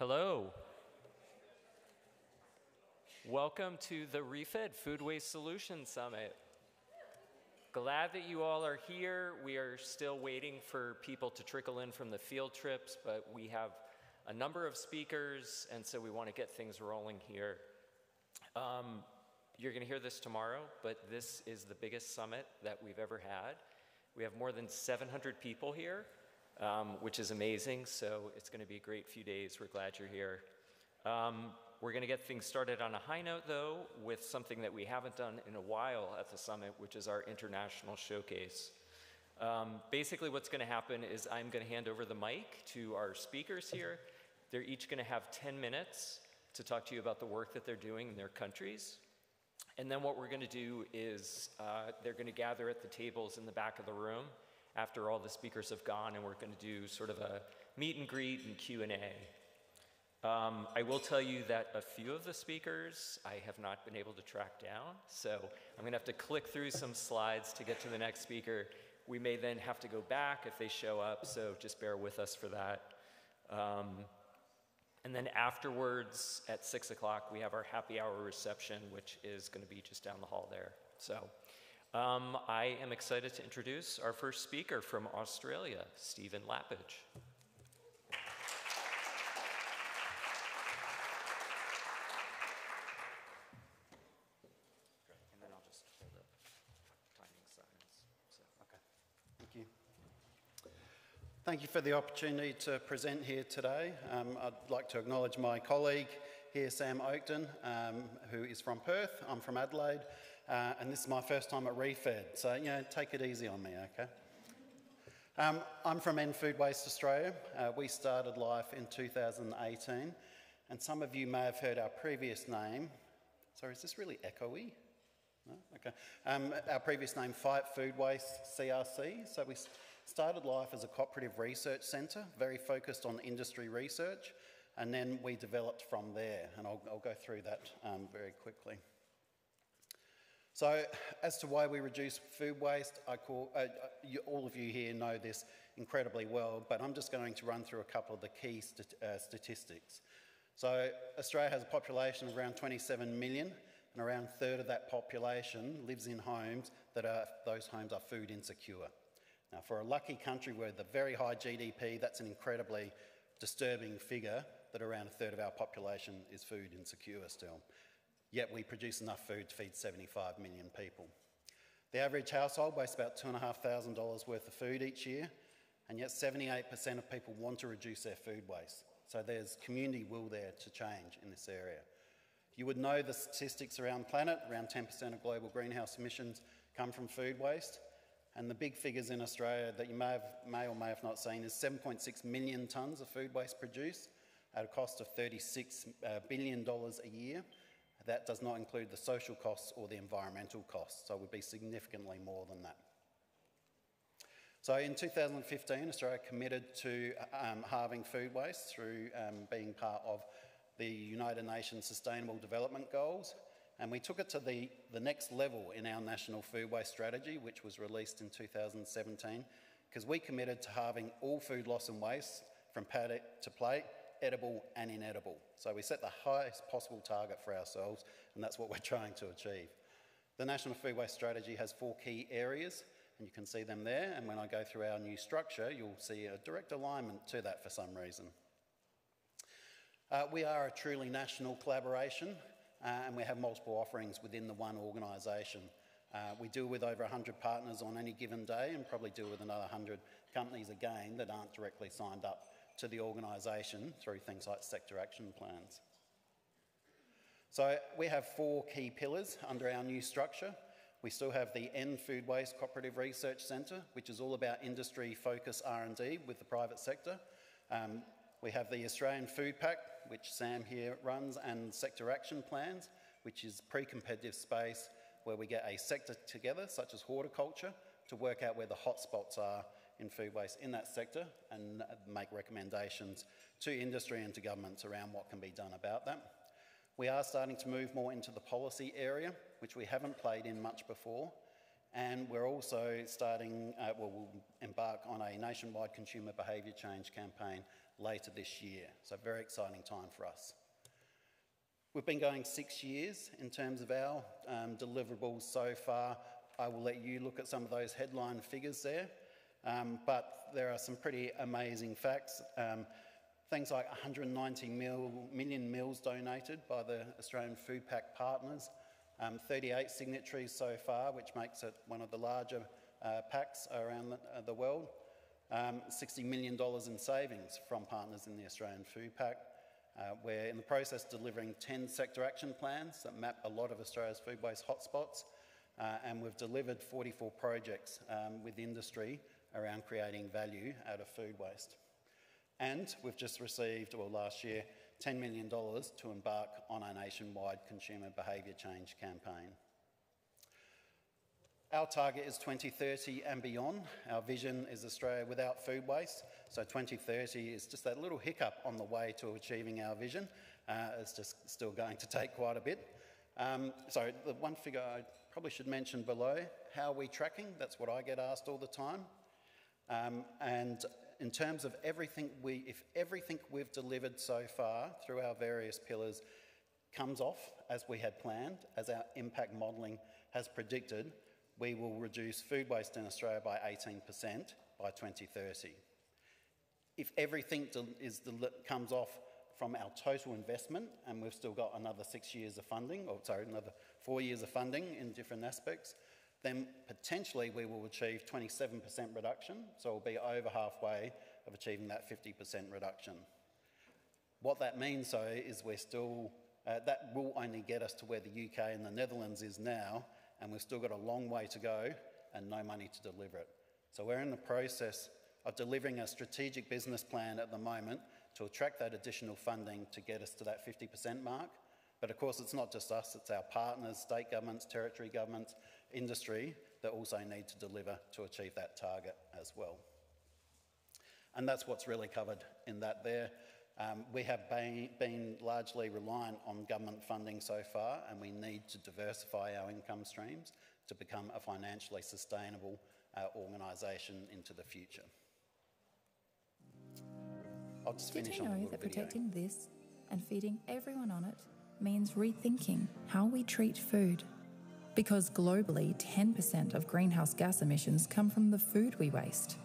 Hello. Welcome to the ReFed Food Waste Solutions Summit. Glad that you all are here. We are still waiting for people to trickle in from the field trips, but we have a number of speakers, and so we want to get things rolling here. You're going to hear this tomorrow, but this is the biggest summit that we've ever had. We have more than 700 people here, which is amazing, so it's going to be a great few days. We're glad you're here. We're going to get things started on a high note, though, with something that we haven't done in a while at the summit, which is our international showcase. Basically, what's going to happen is I'm going to hand over the mic to our speakers here. They're each going to have 10 minutes to talk to you about the work that they're doing in their countries. And then what we're going to do is they're going to gather at the tables in the back of the room after all the speakers have gone, and we're going to do sort of a meet and greet and Q&A. I will tell you that a few of the speakers I have not been able to track down, so I'm going to have to click through some slides to get to the next speaker. We may then have to go back if they show up, so just bear with us for that. And then afterwards, at 6 o'clock, we have our happy hour reception, which is going to be just down the hall there. So I am excited to introduce our first speaker from Australia, Stephen Lappage. Thank you for the opportunity to present here today. I'd like to acknowledge my colleague here, Sam Oakton, who is from Perth. I'm from Adelaide, and this is my first time at ReFed, so take it easy on me, okay? I'm from End Food Waste Australia. We started life in 2018, and some of you may have heard our previous name. Sorry, is this really echoey? No? Okay. Our previous name, Fight Food Waste CRC. So we started life as a cooperative research centre, very focused on industry research, and then we developed from there, and I'll go through that very quickly. So as to why we reduce food waste, all of you here know this incredibly well, but I'm just going to run through a couple of the key statistics. So Australia has a population of around 27 million, and around a third of that population lives in homes those homes are food insecure. Now, for a lucky country with a very high GDP, that's an incredibly disturbing figure that around a third of our population is food insecure still. Yet we produce enough food to feed 75 million people. The average household wastes about $2,500 worth of food each year, and yet 78% of people want to reduce their food waste. So there's community will there to change in this area. You would know the statistics around the planet, around 10% of global greenhouse emissions come from food waste. And the big figures in Australia that you may or may have not seen is 7.6 million tonnes of food waste produced at a cost of $36 billion a year. That does not include the social costs or the environmental costs, so it would be significantly more than that. So in 2015, Australia committed to halving food waste through being part of the United Nations Sustainable Development Goals. And we took it to the next level in our National Food Waste Strategy, which was released in 2017, because we committed to halving all food loss and waste from paddock to plate, edible and inedible. So we set the highest possible target for ourselves, and that's what we're trying to achieve. The National Food Waste Strategy has 4 key areas, and you can see them there. And when I go through our new structure, you'll see a direct alignment to that for some reason. We are a truly national collaboration. And we have multiple offerings within the one organisation. We deal with over 100 partners on any given day, and probably deal with another 100 companies again that aren't directly signed up to the organisation through things like sector action plans. So we have 4 key pillars under our new structure. We still have the End Food Waste Cooperative Research Centre, which is all about industry-focused R&D with the private sector. We have the Australian Food Pack, which Sam here runs, and sector action plans, which is pre-competitive space where we get a sector together, such as horticulture, to work out where the hotspots are in food waste in that sector and make recommendations to industry and to governments around what can be done about that. We are starting to move more into the policy area, which we haven't played in much before, And we're also starting, we'll embark on a nationwide consumer behaviour change campaign later this year. So very exciting time for us. We've been going 6 years in terms of our deliverables so far. I will let you look at some of those headline figures there, but there are some pretty amazing facts. Things like 190 million meals donated by the Australian Food Pack partners, 38 signatories so far, which makes it one of the larger packs around the world, $60 million in savings from partners in the Australian Food Pack. We're in the process of delivering 10 sector action plans that map a lot of Australia's food waste hotspots, and we've delivered 44 projects with industry around creating value out of food waste. And we've just received, well, last year, $10 million to embark on a nationwide consumer behaviour change campaign. Our target is 2030 and beyond. Our vision is Australia without food waste. So 2030 is just that little hiccup on the way to achieving our vision. It's just still going to take quite a bit. So the one figure I probably should mention below, how are we tracking? That's what I get asked all the time. And in terms of if everything we've delivered so far through our various pillars comes off as we had planned, as our impact modelling has predicted, we will reduce food waste in Australia by 18% by 2030. If everything comes off from our total investment, and we've still got another 6 years of funding, another 4 years of funding in different aspects, then potentially we will achieve 27% reduction, so we'll be over halfway of achieving that 50% reduction. What that means, though, is we're still, that will only get us to where the UK and the Netherlands is now, and we've still got a long way to go and no money to deliver it. So we're in the process of delivering a strategic business plan at the moment to attract that additional funding to get us to that 50% mark. But of course, it's not just us, it's our partners, state governments, territory governments, industry that also need to deliver to achieve that target as well. And that's what's really covered in that there. We have been largely reliant on government funding so far, and we need to diversify our income streams to become a financially sustainable organisation into the future. I'll just finish on a little video. Did you know that protecting this and feeding everyone on it means rethinking how we treat food? Because globally, 10% of greenhouse gas emissions come from the food we waste.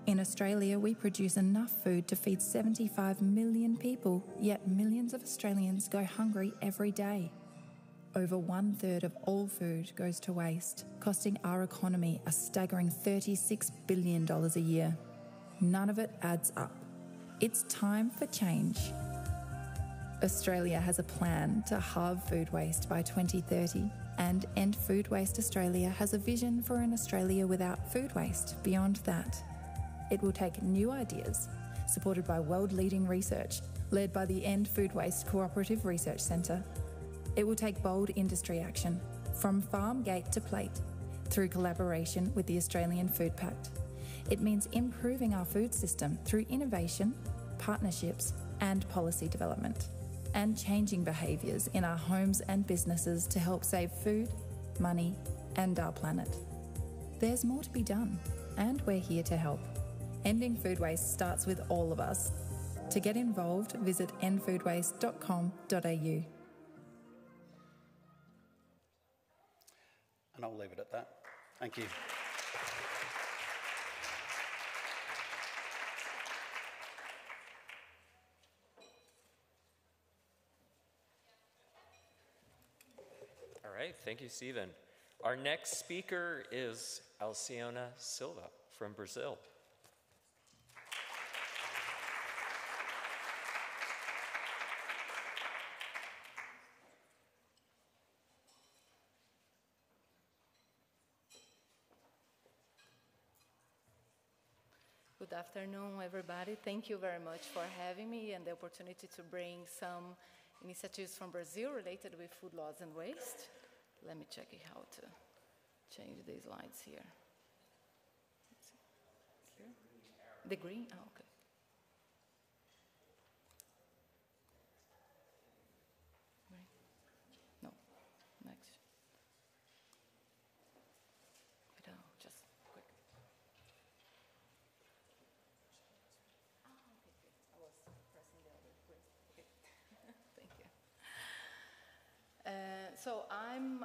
In Australia, we produce enough food to feed 75 million people, yet millions of Australians go hungry every day. Over 1/3 of all food goes to waste, costing our economy a staggering $36 billion a year. None of it adds up. It's time for change. Australia has a plan to halve food waste by 2030, and End Food Waste Australia has a vision for an Australia without food waste beyond that. It will take new ideas, supported by world-leading research, led by the End Food Waste Cooperative Research Centre. It will take bold industry action, from farm gate to plate, through collaboration with the Australian Food Pact. It means improving our food system through innovation, partnerships, and policy development, and changing behaviours in our homes and businesses to help save food, money, and our planet. There's more to be done, and we're here to help. Ending food waste starts with all of us. To get involved, visit endfoodwaste.com.au. And I'll leave it at that. Thank you. All right, thank you, Stephen. Our next speaker is Alciona Silva from Brazil. Good afternoon, everybody. Thank you very much for having me and the opportunity to bring some initiatives from Brazil related with food loss and waste. Let me check how to change these slides here. Here? The green? Oh, okay. Green? No. Next. So I'm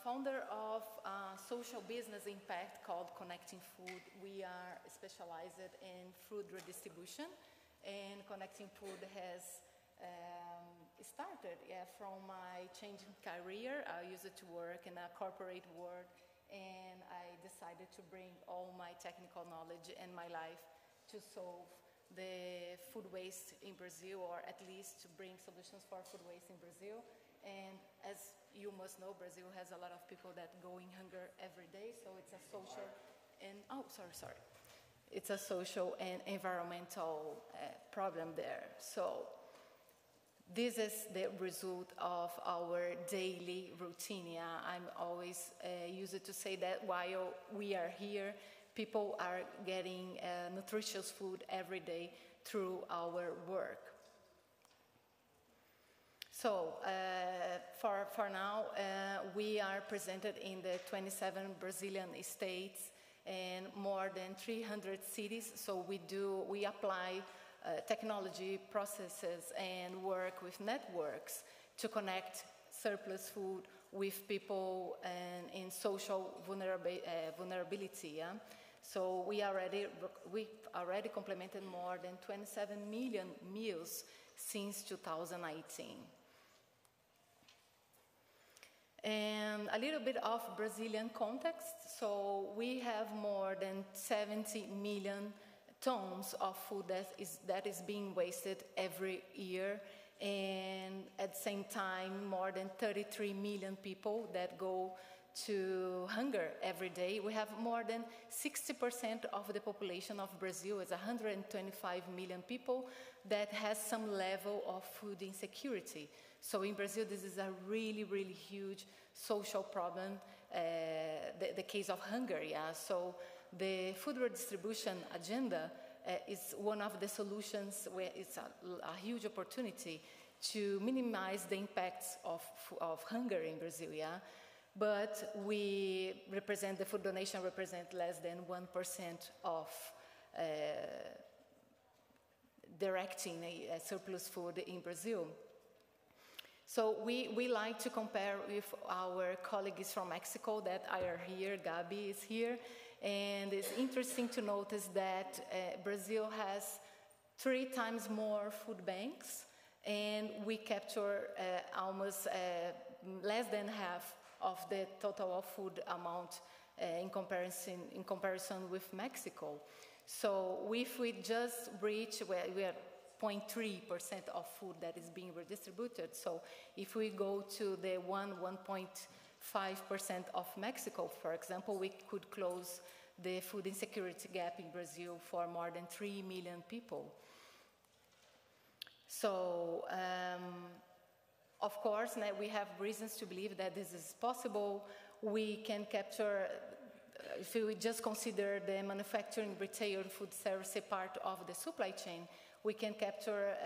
founder of a social business impact called Connecting Food. We are specialized in food redistribution, and Connecting Food has started from my changing career. I used to work in a corporate world, and I decided to bring all my technical knowledge and my life to solve the food waste in Brazil, or at least to bring solutions for food waste in Brazil. And as you must know, Brazil has a lot of people that go in hunger every day, so it's a social and, it's a social and environmental problem there. So this is the result of our daily routine. Yeah? I'm always used to say that while we are here, people are getting nutritious food every day through our work. So for now, we are presented in the 27 Brazilian states and more than 300 cities. So we apply technology, processes, and work with networks to connect surplus food with people and in social vulnerability. Yeah? So we've already complemented more than 27 million meals since 2018. And a little bit of Brazilian context. So we have more than 70 million tons of food that is being wasted every year. And at the same time, more than 33 million people that go to hunger every day. We have more than 60% of the population of Brazil, is 125 million people, that has some level of food insecurity. So in Brazil, this is a really, really huge social problem, the case of hunger, yeah. So the food redistribution agenda is one of the solutions where it's a huge opportunity to minimize the impacts of hunger in Brazil, yeah. But the food donation represent less than 1% of directing a surplus food in Brazil. So we like to compare with our colleagues from Mexico that are here. Gabi is here. And it's interesting to notice that Brazil has 3 times more food banks, and we capture almost less than half of the total of food amount in comparison with Mexico. So if we just reach where we are 0.3% of food that is being redistributed. So if we go to the 1.5% of Mexico, for example, we could close the food insecurity gap in Brazil for more than 3 million people. So, of course, now we have reasons to believe that this is possible. We can capture, if we just consider the manufacturing, retail, and food service part of the supply chain, we can capture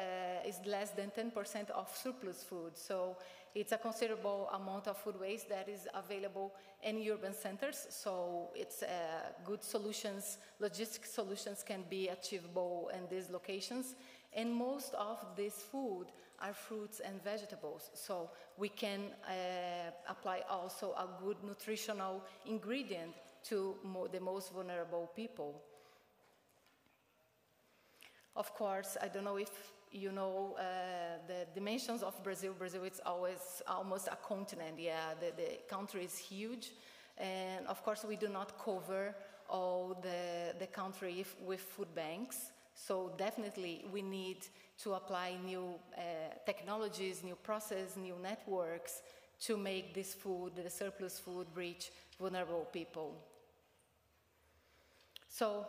is less than 10% of surplus food. So it's a considerable amount of food waste that is available in urban centers. So it's good solutions, logistic solutions can be achievable in these locations. And most of this food are fruits and vegetables. So we can apply also a good nutritional ingredient to the most vulnerable people. Of course, I don't know if you know the dimensions of Brazil. Brazil is almost a continent. Yeah, the country is huge. And of course, we do not cover all the country with food banks. So definitely we need to apply new technologies, new processes, new networks to make this food, the surplus food, reach vulnerable people. So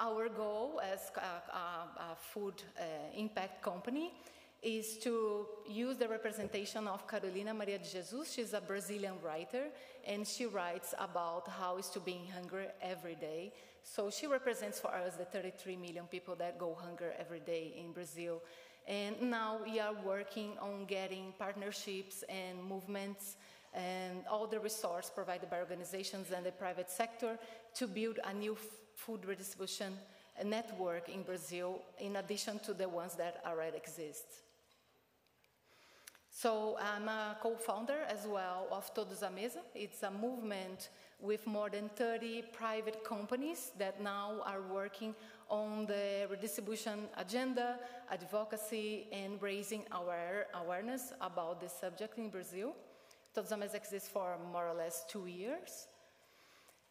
our goal as a food impact company is to use the representation of Carolina Maria de Jesus. She's a Brazilian writer, and she writes about how is to be in hunger every day. So she represents for us the 33 million people that go hunger every day in Brazil. And now we are working on getting partnerships and movements and all the resources provided by organizations and the private sector to build a new food redistribution network in Brazil, in addition to the ones that already exist. So I'm a co-founder as well of Todos à Mesa. It's a movement with more than 30 private companies that now are working on the redistribution agenda, advocacy, and raising awareness about this subject in Brazil. Todos à Mesa exists for more or less 2 years.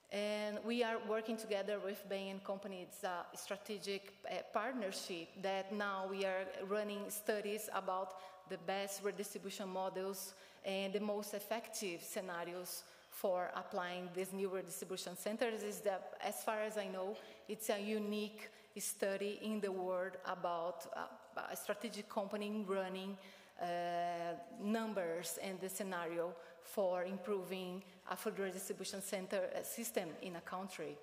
And we are working together with Bain & Company. It's a strategic partnership that now we are running studies about the best redistribution models and the most effective scenarios for applying these new redistribution centers. Is that, as far as I know, it's a unique study in the world about a strategic company running numbers and the scenario for improving a food redistribution center system in a country.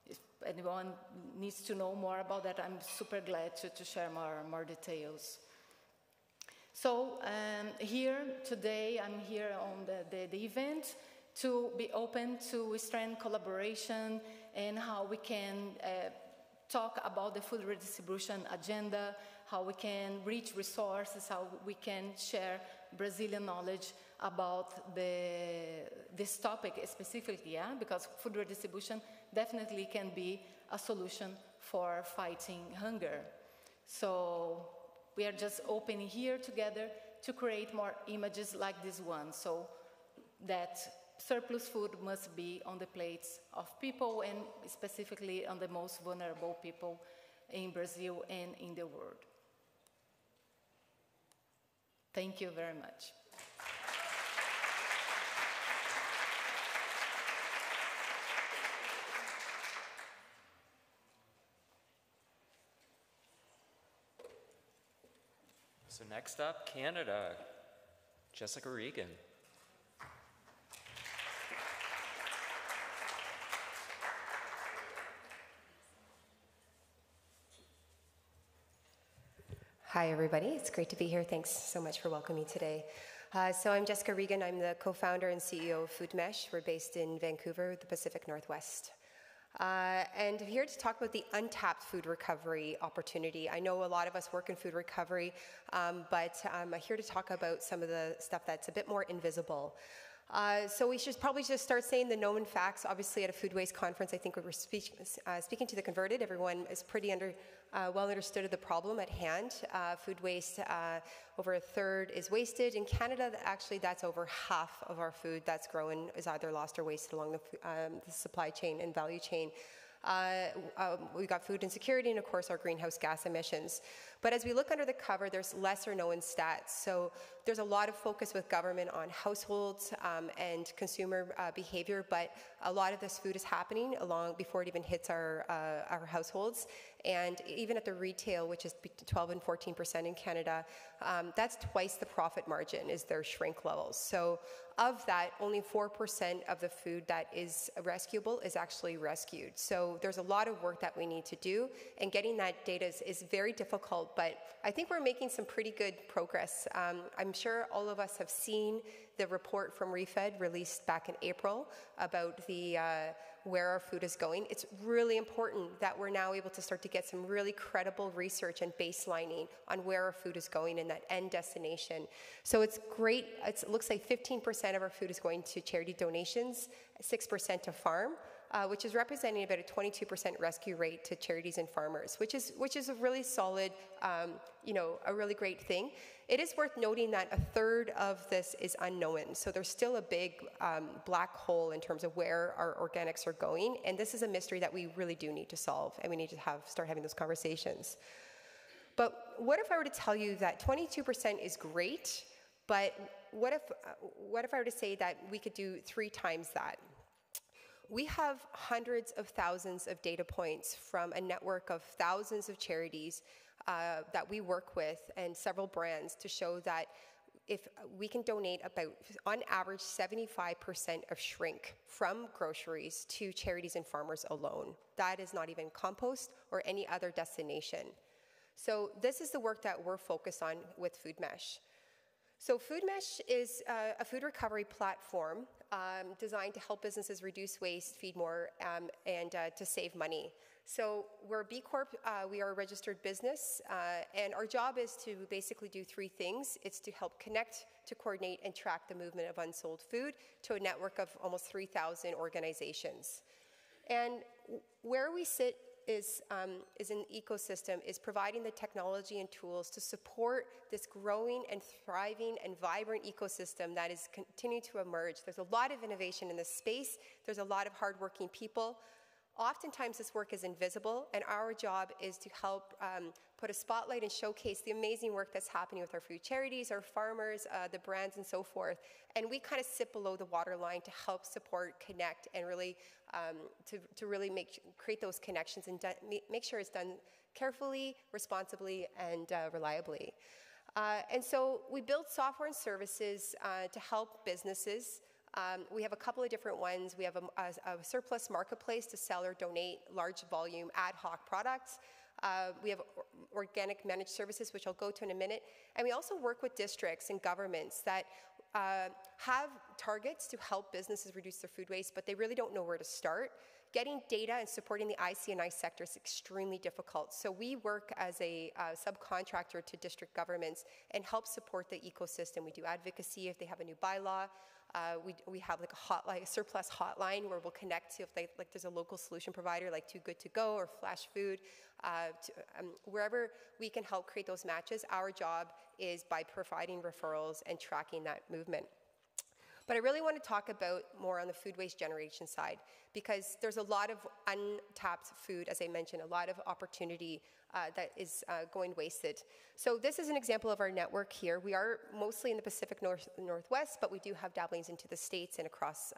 If anyone needs to know more about that, I'm super glad to share more details. So here today, I'm here on the event to be open to strengthen collaboration and how we can talk about the food redistribution agenda, how we can reach resources, how we can share Brazilian knowledge about this topic specifically, yeah? Because food redistribution definitely can be a solution for fighting hunger. So we are just open here together to create more images like this one, so that surplus food must be on the plates of people, and specifically on the most vulnerable people in Brazil and in the world. Thank you very much. So next up, Canada, Jessica Regan. Hi, everybody. It's great to be here. Thanks so much for welcoming me today. So I'm Jessica Regan. I'm the co-founder and CEO of Food Mesh. We're based in Vancouver, the Pacific Northwest. And I'm here to talk about the untapped food recovery opportunity. I know a lot of us work in food recovery, but I'm here to talk about some of the stuff that's a bit more invisible. So we should probably just start saying the known facts. Obviously, at a food waste conference, I think we were speaking to the converted. Everyone is pretty well understood of the problem at hand. Food waste, over a third is wasted. In Canada, actually, that's over half of our food that's grown is either lost or wasted along the supply chain and value chain. We've got food insecurity and, of course, our greenhouse gas emissions. But as we look under the cover, there's lesser known stats. So there's a lot of focus with government on households and consumer behavior, but a lot of this food is happening before it even hits our households. And even at the retail, which is 12 and 14% in Canada, that's twice the profit margin is their shrink levels. So of that, only 4% of the food that is rescuable is actually rescued. So there's a lot of work that we need to do, and getting that data is very difficult, but I think we're making some pretty good progress. I'm sure all of us have seen the report from ReFed released back in April about the where our food is going. It's really important that we're now able to start to get some really credible research and baselining on where our food is going in that end destination. So it's great. It looks like 15% of our food is going to charity donations, 6% to farm, which is representing about a 22% rescue rate to charities and farmers, which is a really solid, a really great thing. It is worth noting that a third of this is unknown, so there's still a big black hole in terms of where our organics are going, and this is a mystery that we really do need to solve, and we need to start having those conversations. But what if I were to tell you that 22% is great, but what if I were to say that we could do 3 times that? We have hundreds of thousands of data points from a network of thousands of charities that we work with and several brands to show that if we can donate about, on average, 75% of shrink from groceries to charities and farmers alone. That is not even compost or any other destination. So this is the work that we're focused on with Food Mesh. So Food Mesh is a food recovery platform designed to help businesses reduce waste, feed more, and to save money. So we're a B Corp, we are a registered business, and our job is to basically do three things. It's to help connect, to coordinate, and track the movement of unsold food to a network of almost 3,000 organizations. And where we sit is an ecosystem, is providing the technology and tools to support this growing and thriving and vibrant ecosystem that is continuing to emerge. There's a lot of innovation in this space. There's a lot of hardworking people. Oftentimes this work is invisible, and our job is to help put a spotlight and showcase the amazing work that's happening with our food charities, our farmers, the brands, and so forth. And we kind of sit below the waterline to help support, connect, and really to really create those connections and make sure it's done carefully, responsibly, and reliably. And so we build software and services to help businesses. We have a couple of different ones. We have a surplus marketplace to sell or donate large volume ad hoc products. We have organic managed services, which I'll go to in a minute. And we also work with districts and governments that have targets to help businesses reduce their food waste, but they really don't know where to start. Getting data and supporting the IC&I sector is extremely difficult. So we work as a subcontractor to district governments and help support the ecosystem. We do advocacy if they have a new bylaw. We have like a hotline, a surplus hotline where we'll connect to if there's a local solution provider like Too Good To Go or Flash Food. Wherever we can help create those matches, our job is by providing referrals and tracking that movement. But I really want to talk about more on the food waste generation side, because there's a lot of untapped food, as I mentioned, a lot of opportunity that is going wasted. So this is an example of our network here. We are mostly in the Pacific Northwest, but we do have dabblings into the States and across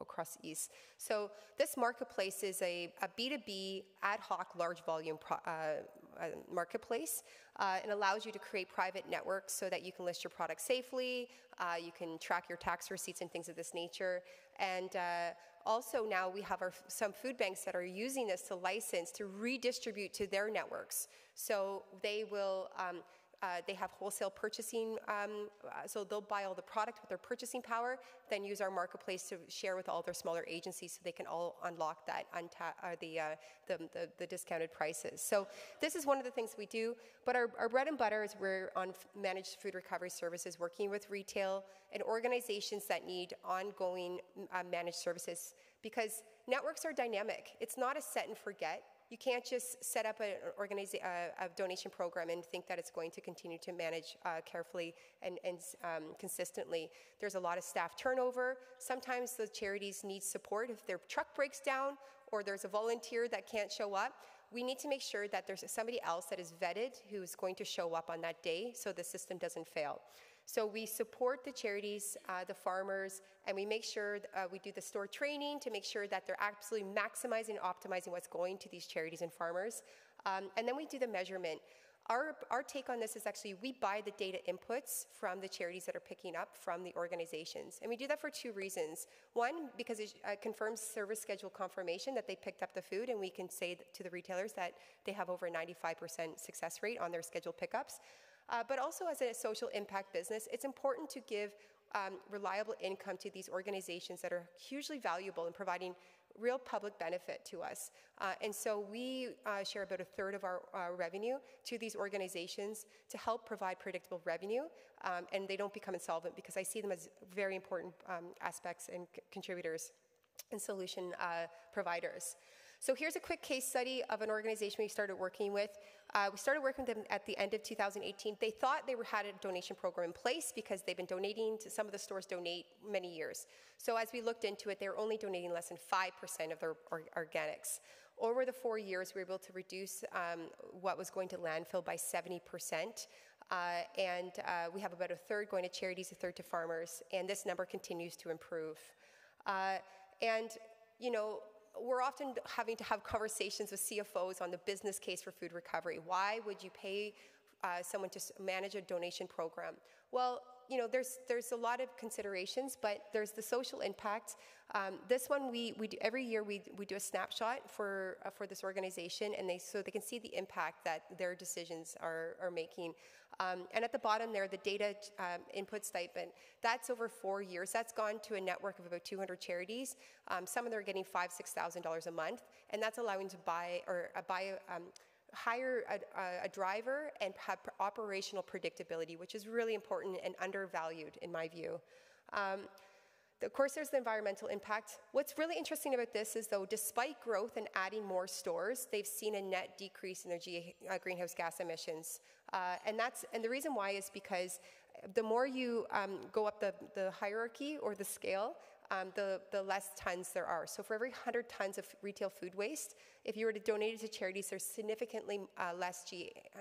across the East. So this marketplace is a B2B ad hoc large volume marketplace. It allows you to create private networks so that you can list your product safely, you can track your tax receipts and things of this nature. And also now we have some food banks that are using this to license to redistribute to their networks. So they will, they have wholesale purchasing, so they'll buy all the product with their purchasing power, then use our marketplace to share with all their smaller agencies so they can all unlock that the discounted prices. So this is one of the things we do, but our bread and butter is we're on managed food recovery services, working with retail and organizations that need ongoing managed services, because networks are dynamic. It's not a set and forget. You can't just set up a donation program and think that it's going to continue to manage carefully and consistently. There's a lot of staff turnover. Sometimes the charities need support if their truck breaks down or there's a volunteer that can't show up. We need to make sure that there's somebody else that is vetted who's going to show up on that day so the system doesn't fail. So we support the charities, the farmers, and we make sure we do the store training to make sure that they're absolutely maximizing and optimizing what's going to these charities and farmers. And then we do the measurement. Our take on this is actually we buy the data inputs from the charities that are picking up from the organizations. And we do that for two reasons. One, because it confirms service schedule confirmation that they picked up the food, and we can say to the retailers that they have over a 95% success rate on their scheduled pickups. But also as a social impact business, it's important to give reliable income to these organizations that are hugely valuable in providing real public benefit to us. And so we share about a third of our revenue to these organizations to help provide predictable revenue, and they don't become insolvent, because I see them as very important aspects and contributors and solution providers. So here's a quick case study of an organization we started working with. We started working with them at the end of 2018. They thought they had a donation program in place because they've been donating to, some of the stores donate many years. So as we looked into it, they were only donating less than 5% of their organics. Over the 4 years, we were able to reduce what was going to landfill by 70%. And we have about a third going to charities, a third to farmers, and this number continues to improve. And, you know, we're often having to have conversations with CFOs on the business case for food recovery. Why would you pay someone to manage a donation program? Well, you know, there's a lot of considerations, but there's the social impact. This one we do every year. We do a snapshot for this organization, and so they can see the impact that their decisions are making. And at the bottom there, the data input stipend, that's over 4 years. That's gone to a network of about 200 charities. Some of them are getting $5,000, $6,000 a month, and that's allowing to hire a driver and have operational predictability, which is really important and undervalued in my view. Of course, there's the environmental impact. What's really interesting about this is, though, despite growth and adding more stores, they've seen a net decrease in their greenhouse gas emissions. And the reason why is because the more you go up the hierarchy or the scale, the less tons there are. So for every 100 tons of retail food waste, if you were to donate it to charities, there's significantly less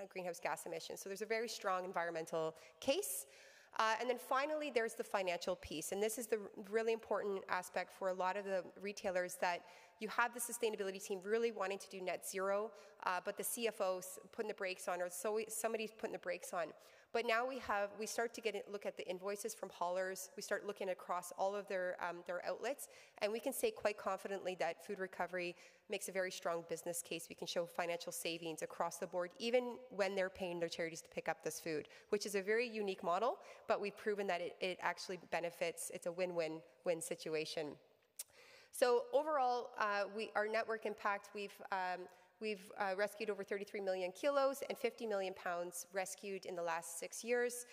greenhouse gas emissions. So there's a very strong environmental case. And then finally, there's the financial piece. And this is the really important aspect for a lot of the retailers, that you have the sustainability team really wanting to do net zero, but the CFO's putting the brakes on, or somebody's putting the brakes on. But now we start to look at the invoices from haulers. We start looking across all of their outlets, and we can say quite confidently that food recovery makes a very strong business case. We can show financial savings across the board, even when they're paying their charities to pick up this food, which is a very unique model, but we've proven that it actually benefits. It's a win-win-win situation. So overall, our network impact, we've rescued over 33 million kilos and 50 million pounds rescued in the last 6 years.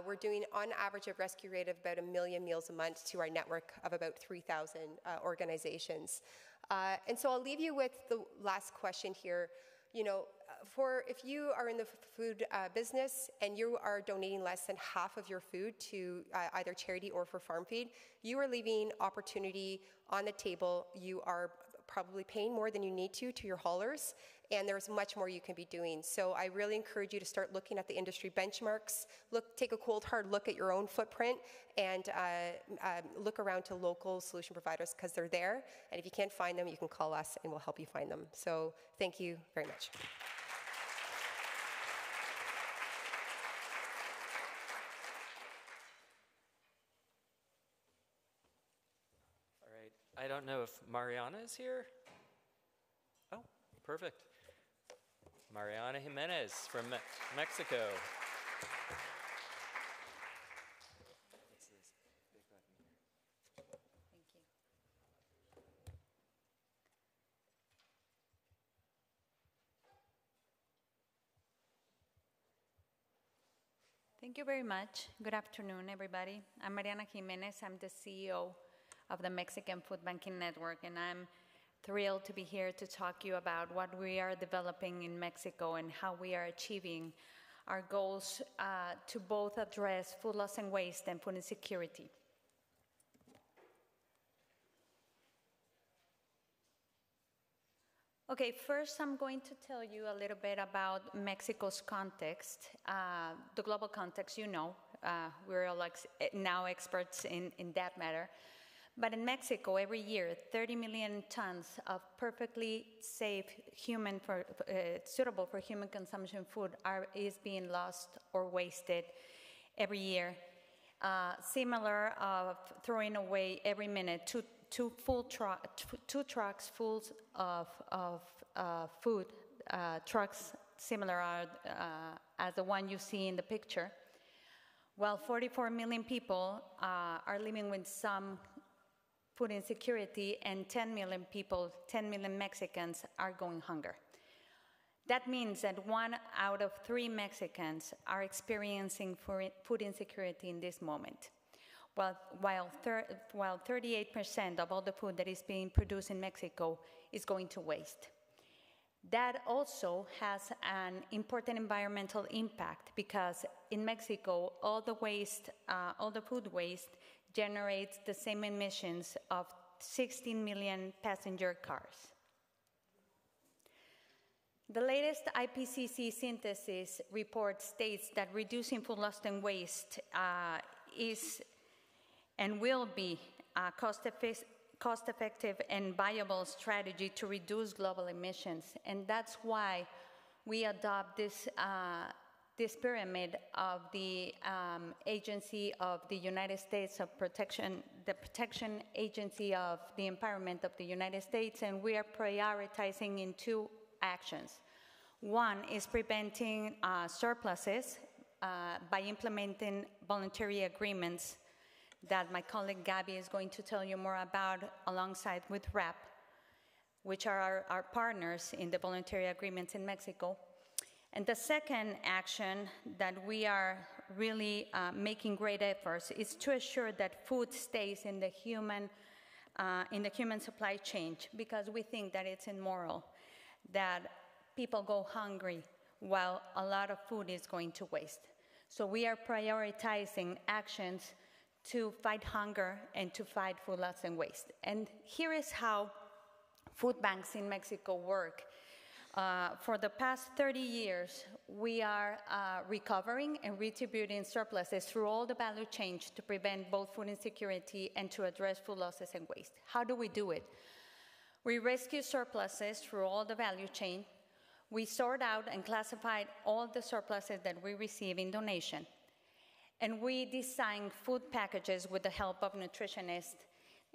We're doing, on average, a rescue rate of about 1 million meals a month to our network of about 3,000 organizations. And so I'll leave you with the last question here. You know, if you are in the food business and you are donating less than half of your food to either charity or for farm feed, you are leaving opportunity on the table. You are probably paying more than you need to your haulers, and there's much more you can be doing. So I really encourage you to start looking at the industry benchmarks, take a cold hard look at your own footprint, and look around to local solution providers, because they're there, and if you can't find them, you can call us and we'll help you find them. So thank you very much. I don't know if Mariana is here. Oh, perfect. Mariana Jimenez from Mexico. What's this big button here? Thank you. Thank you very much. Good afternoon, everybody. I'm Mariana Jimenez. I'm the CEO of the Mexican Food Banking Network, and I'm thrilled to be here to talk to you about what we are developing in Mexico and how we are achieving our goals to both address food loss and waste and food insecurity. Okay, first I'm going to tell you a little bit about Mexico's context, the global context. You know, we're all now experts in that matter. But in Mexico, every year, 30 million tons of perfectly safe, suitable for human consumption food is being lost or wasted every year. Similar of throwing away every minute two trucks full of food, trucks similar as the one you see in the picture. While 44 million people are living with some food insecurity, and 10 million people, 10 million Mexicans are going hungry. That means that 1 out of 3 Mexicans are experiencing food insecurity in this moment, while 38% of all the food that is being produced in Mexico is going to waste. That also has an important environmental impact, because in Mexico, all the food waste generates the same emissions of 16 million passenger cars. The latest IPCC synthesis report states that reducing food loss and waste is and will be a cost-effective and viable strategy to reduce global emissions. And that's why we adopt this pyramid of the Agency of the United States of Protection, the Protection Agency of the Environment of the United States, and we are prioritizing in 2 actions. One is preventing surpluses by implementing voluntary agreements that my colleague Gabby is going to tell you more about alongside with RAP, which are our partners in the voluntary agreements in Mexico. And the second action that we are really making great efforts is to assure that food stays in the human supply chain, because we think that it's immoral that people go hungry while a lot of food is going to waste. So we are prioritizing actions to fight hunger and to fight food loss and waste. And here is how food banks in Mexico work. For the past 30 years, we are recovering and redistributing surpluses through all the value chain to prevent both food insecurity and to address food losses and waste. How do we do it? We rescue surpluses through all the value chain. We sort out and classify all the surpluses that we receive in donation. And we design food packages with the help of nutritionists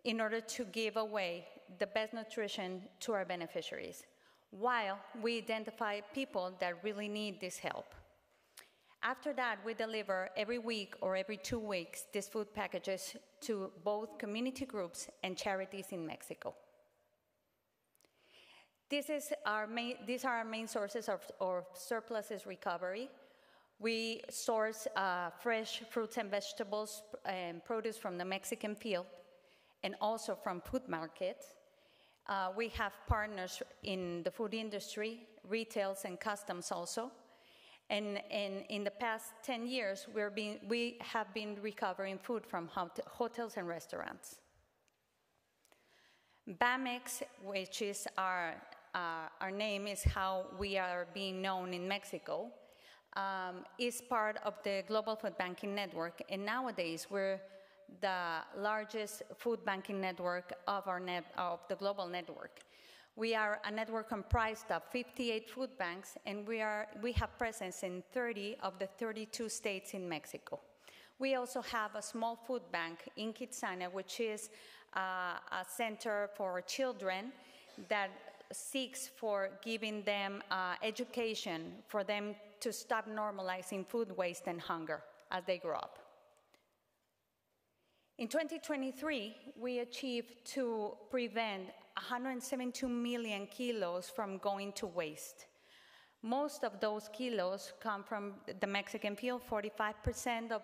in order to give away the best nutrition to our beneficiaries, while we identify people that really need this help. After that, we deliver every week or every 2 weeks these food packages to both community groups and charities in Mexico. These are our main sources of surpluses recovery. We source fresh fruits and vegetables and produce from the Mexican field and also from food markets. We have partners in the food industry, retails and customs also. And in the past 10 years, we have been recovering food from hotels and restaurants. BAMEX, which is our name, is how we are being known in Mexico, is part of the global food banking network. And nowadays, we're the largest food banking network of the global network. We are a network comprised of 58 food banks, and we have presence in 30 of the 32 states in Mexico. We also have a small food bank in Kitsania, which is a center for children that seeks for giving them education for them to stop normalizing food waste and hunger as they grow up. In 2023, we achieved to prevent 172 million kilos from going to waste. Most of those kilos come from the Mexican field. 45% of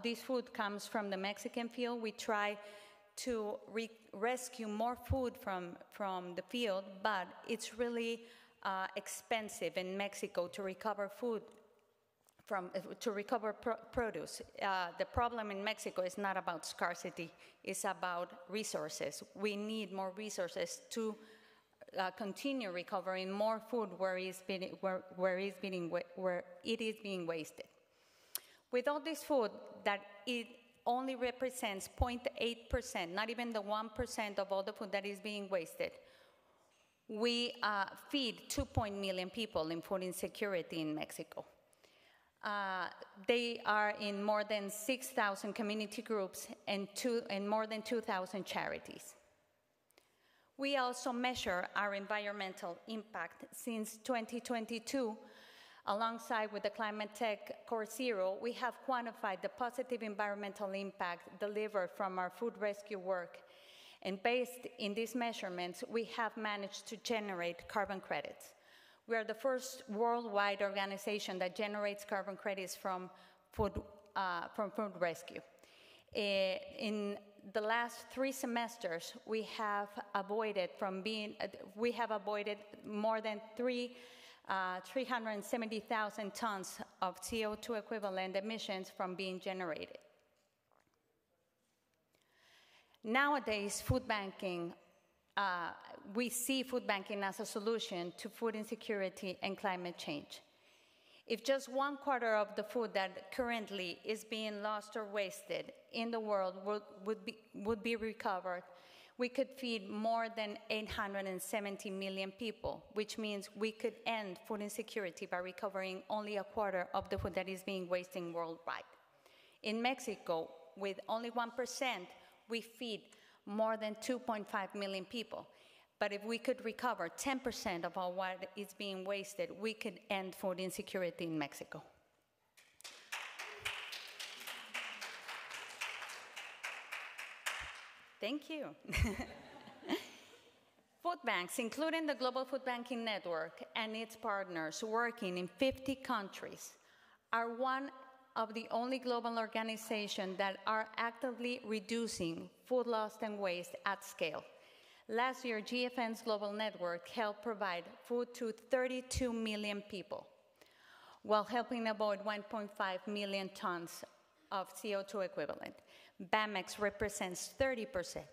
this food comes from the Mexican field. We try to rescue more food from the field, but it's really expensive in Mexico to recover food produce. The problem in Mexico is not about scarcity, it's about resources. We need more resources to continue recovering more food where it is being wasted. With all this food, that it only represents 0.8%, not even the 1% of all the food that is being wasted. We feed 2 million people in food insecurity in Mexico. They are in more than 6,000 community groups and more than 2,000 charities. We also measure our environmental impact. Since 2022, alongside with the Climate Tech Core Zero, we have quantified the positive environmental impact delivered from our food rescue work. And based in these measurements, we have managed to generate carbon credits. We are the first worldwide organization that generates carbon credits from food rescue. In the last 3 semesters, we have avoided more than 370,000 tons of CO2 equivalent emissions from being generated. Nowadays, food banking, we see food banking as a solution to food insecurity and climate change. If just 1/4 of the food that currently is being lost or wasted in the world would be recovered, we could feed more than 870 million people, which means we could end food insecurity by recovering only 1/4 of the food that is being wasted worldwide. In Mexico, with only 1%, we feed more than 2.5 million people. But if we could recover 10% of all what is being wasted, we could end food insecurity in Mexico. Thank you. Food banks, including the Global Food Banking Network and its partners working in 50 countries, are one of the only global organizations that are actively reducing food loss and waste at scale. Last year, GFN's global network helped provide food to 32 million people, while helping avoid 1.5 million tons of CO2 equivalent. BAMEX represents 30%,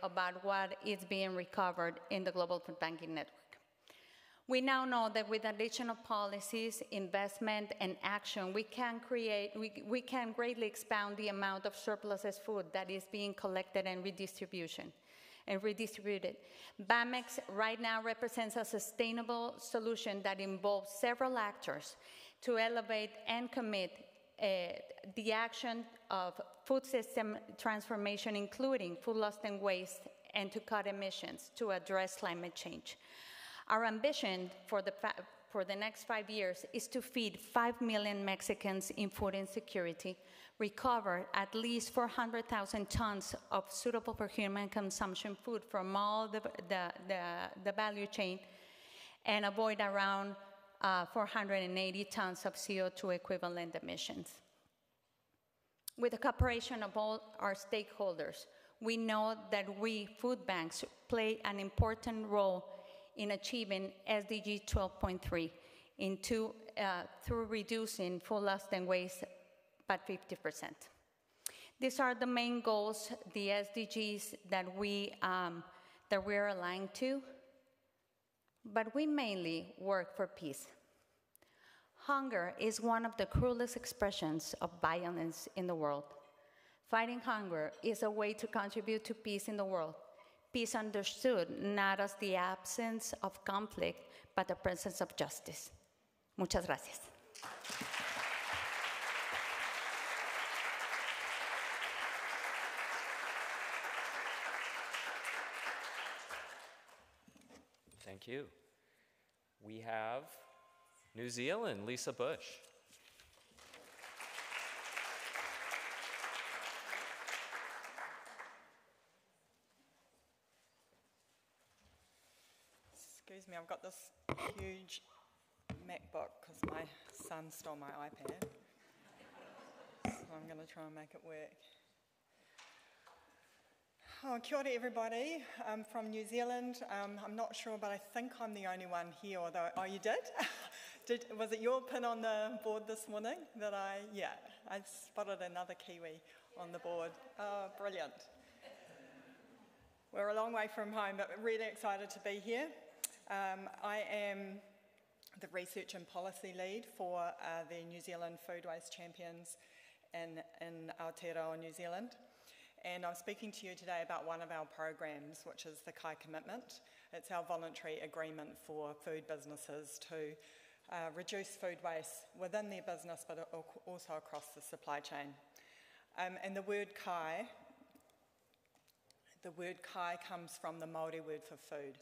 about what is being recovered in the Global Food Banking Network. We now know that with additional policies, investment, and action, we can greatly expand the amount of surpluses food that is being collected and redistributed. BAMEX right now represents a sustainable solution that involves several actors to elevate and commit the action of food system transformation, including food loss and waste, and to cut emissions to address climate change. Our ambition for the next 5 years is to feed 5 million Mexicans in food insecurity, recover at least 400,000 tons of suitable for human consumption food from all the value chain, and avoid around 480 tons of CO2 equivalent emissions. With the cooperation of all our stakeholders, we know that we, food banks, play an important role in achieving SDG 12.3 through reducing food loss and waste by 50%. These are the main goals, the SDGs that we're aligned to, but we mainly work for peace. Hunger is one of the cruelest expressions of violence in the world. Fighting hunger is a way to contribute to peace in the world. Peace understood not as the absence of conflict, but the presence of justice. Muchas gracias. Thank you. We have New Zealand, Lisa Bush. Excuse me, I've got this huge MacBook because my son stole my iPad. So I'm going to try and make it work. Oh, kia ora everybody. I'm from New Zealand. I'm not sure, but I think I'm the only one here, although, oh, you did? Was it your pin on the board this morning that I spotted another Kiwi on the board. Oh, brilliant. We're a long way from home, but really excited to be here. I am the research and policy lead for the New Zealand Food Waste Champions in Aotearoa, New Zealand. And I'm speaking to you today about one of our programs, which is the Kai Commitment. It's our voluntary agreement for food businesses to reduce food waste within their business, but also across the supply chain. And the word Kai comes from the Māori word for food.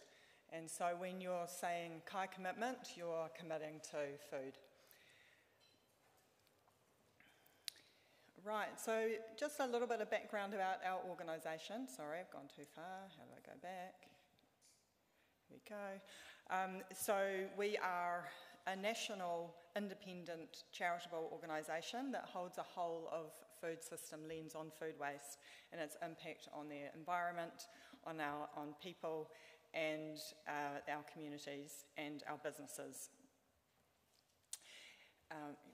And so when you're saying Kai Commitment, you're committing to food. Right, so just a little bit of background about our organisation. Sorry, I've gone too far. How do I go back? Here we go. So we are a national independent charitable organisation that holds a whole of food system lens on food waste and its impact on the environment, on people, and our communities and our businesses.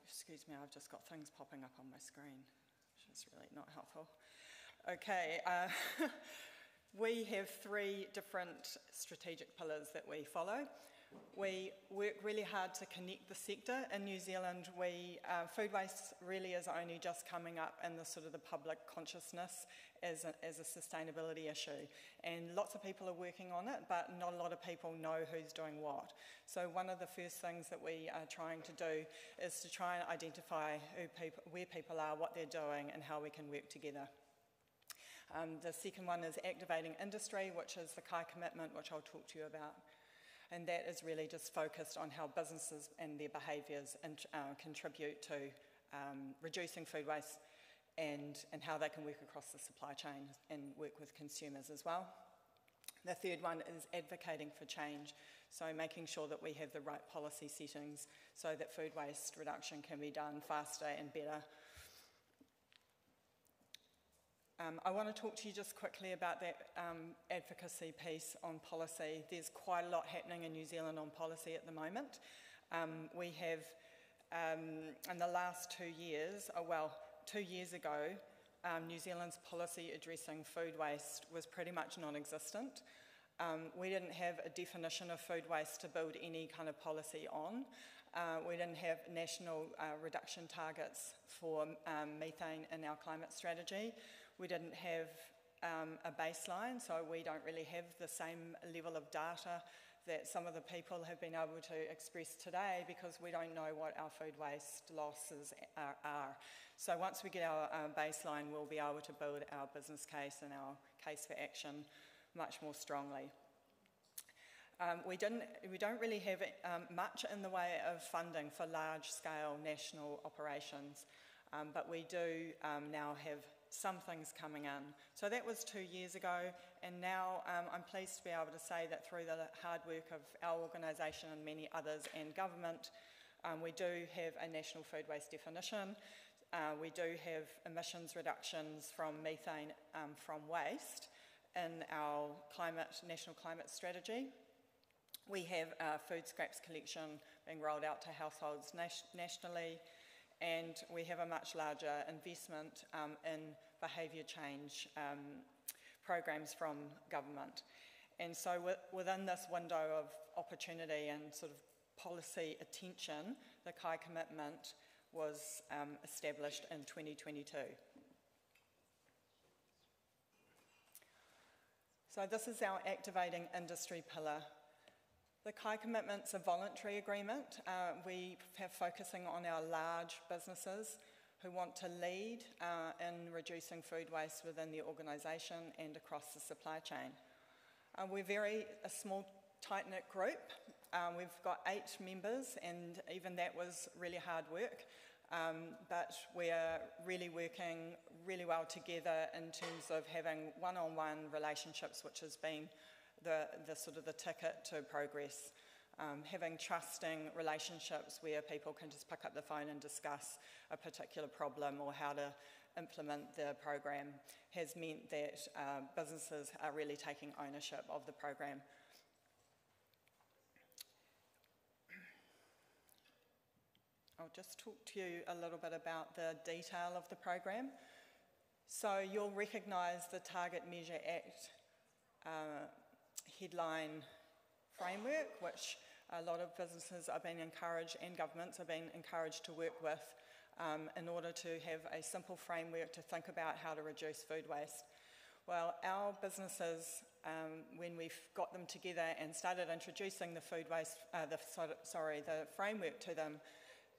Excuse me, I've just got things popping up on my screen, which is really not helpful. Okay, we have 3 different strategic pillars that we follow. We work really hard to connect the sector. In New Zealand, food waste really is only just coming up in the public consciousness as a sustainability issue. And lots of people are working on it, but not a lot of people know who's doing what. So one of the first things that we are trying to do is to try and identify where people are, what they're doing, and how we can work together. The second one is activating industry, which is the Kai Commitment, which I'll talk to you about. And that is really just focused on how businesses and their behaviours contribute to reducing food waste and how they can work across the supply chain and work with consumers as well. The third one is advocating for change, so making sure that we have the right policy settings so that food waste reduction can be done faster and better. I want to talk to you just quickly about that advocacy piece on policy. There's quite a lot happening in New Zealand on policy at the moment. We have, in the last 2 years, 2 years ago, New Zealand's policy addressing food waste was pretty much non-existent. We didn't have a definition of food waste to build any kind of policy on. We didn't have national reduction targets for methane in our climate strategy. We didn't have a baseline, so we don't really have the same level of data that some of the people have been able to express today because we don't know what our food waste losses are. So once we get our baseline, we'll be able to build our business case and our case for action much more strongly. We don't really have much in the way of funding for large-scale national operations, but we do now have some things coming in. So that was 2 years ago, and now I'm pleased to be able to say that through the hard work of our organisation and many others and government, we do have a national food waste definition. We do have emissions reductions from methane from waste in our national climate strategy. We have food scraps collection being rolled out to households nationally, and we have a much larger investment in behaviour change programs from government. And so within this window of opportunity and sort of policy attention, the KAI commitment was established in 2022. So this is our activating industry pillar. The KAI commitment's a voluntary agreement. We have focusing on our large businesses who want to lead in reducing food waste within the organisation and across the supply chain. We're a small, tight-knit group. We've got 8 members, and even that was really hard work. But we're really working really well together in terms of having one-on-one relationships, which has been the sort of the ticket to progress. Having trusting relationships where people can just pick up the phone and discuss a particular problem or how to implement the program has meant that businesses are really taking ownership of the program. I'll just talk to you a little bit about the detail of the program. So you'll recognise the Target Measure Act headline framework, which a lot of businesses are being encouraged and governments are being encouraged to work with in order to have a simple framework to think about how to reduce food waste. Well, our businesses, when we've got them together and started introducing the food waste, the framework to them,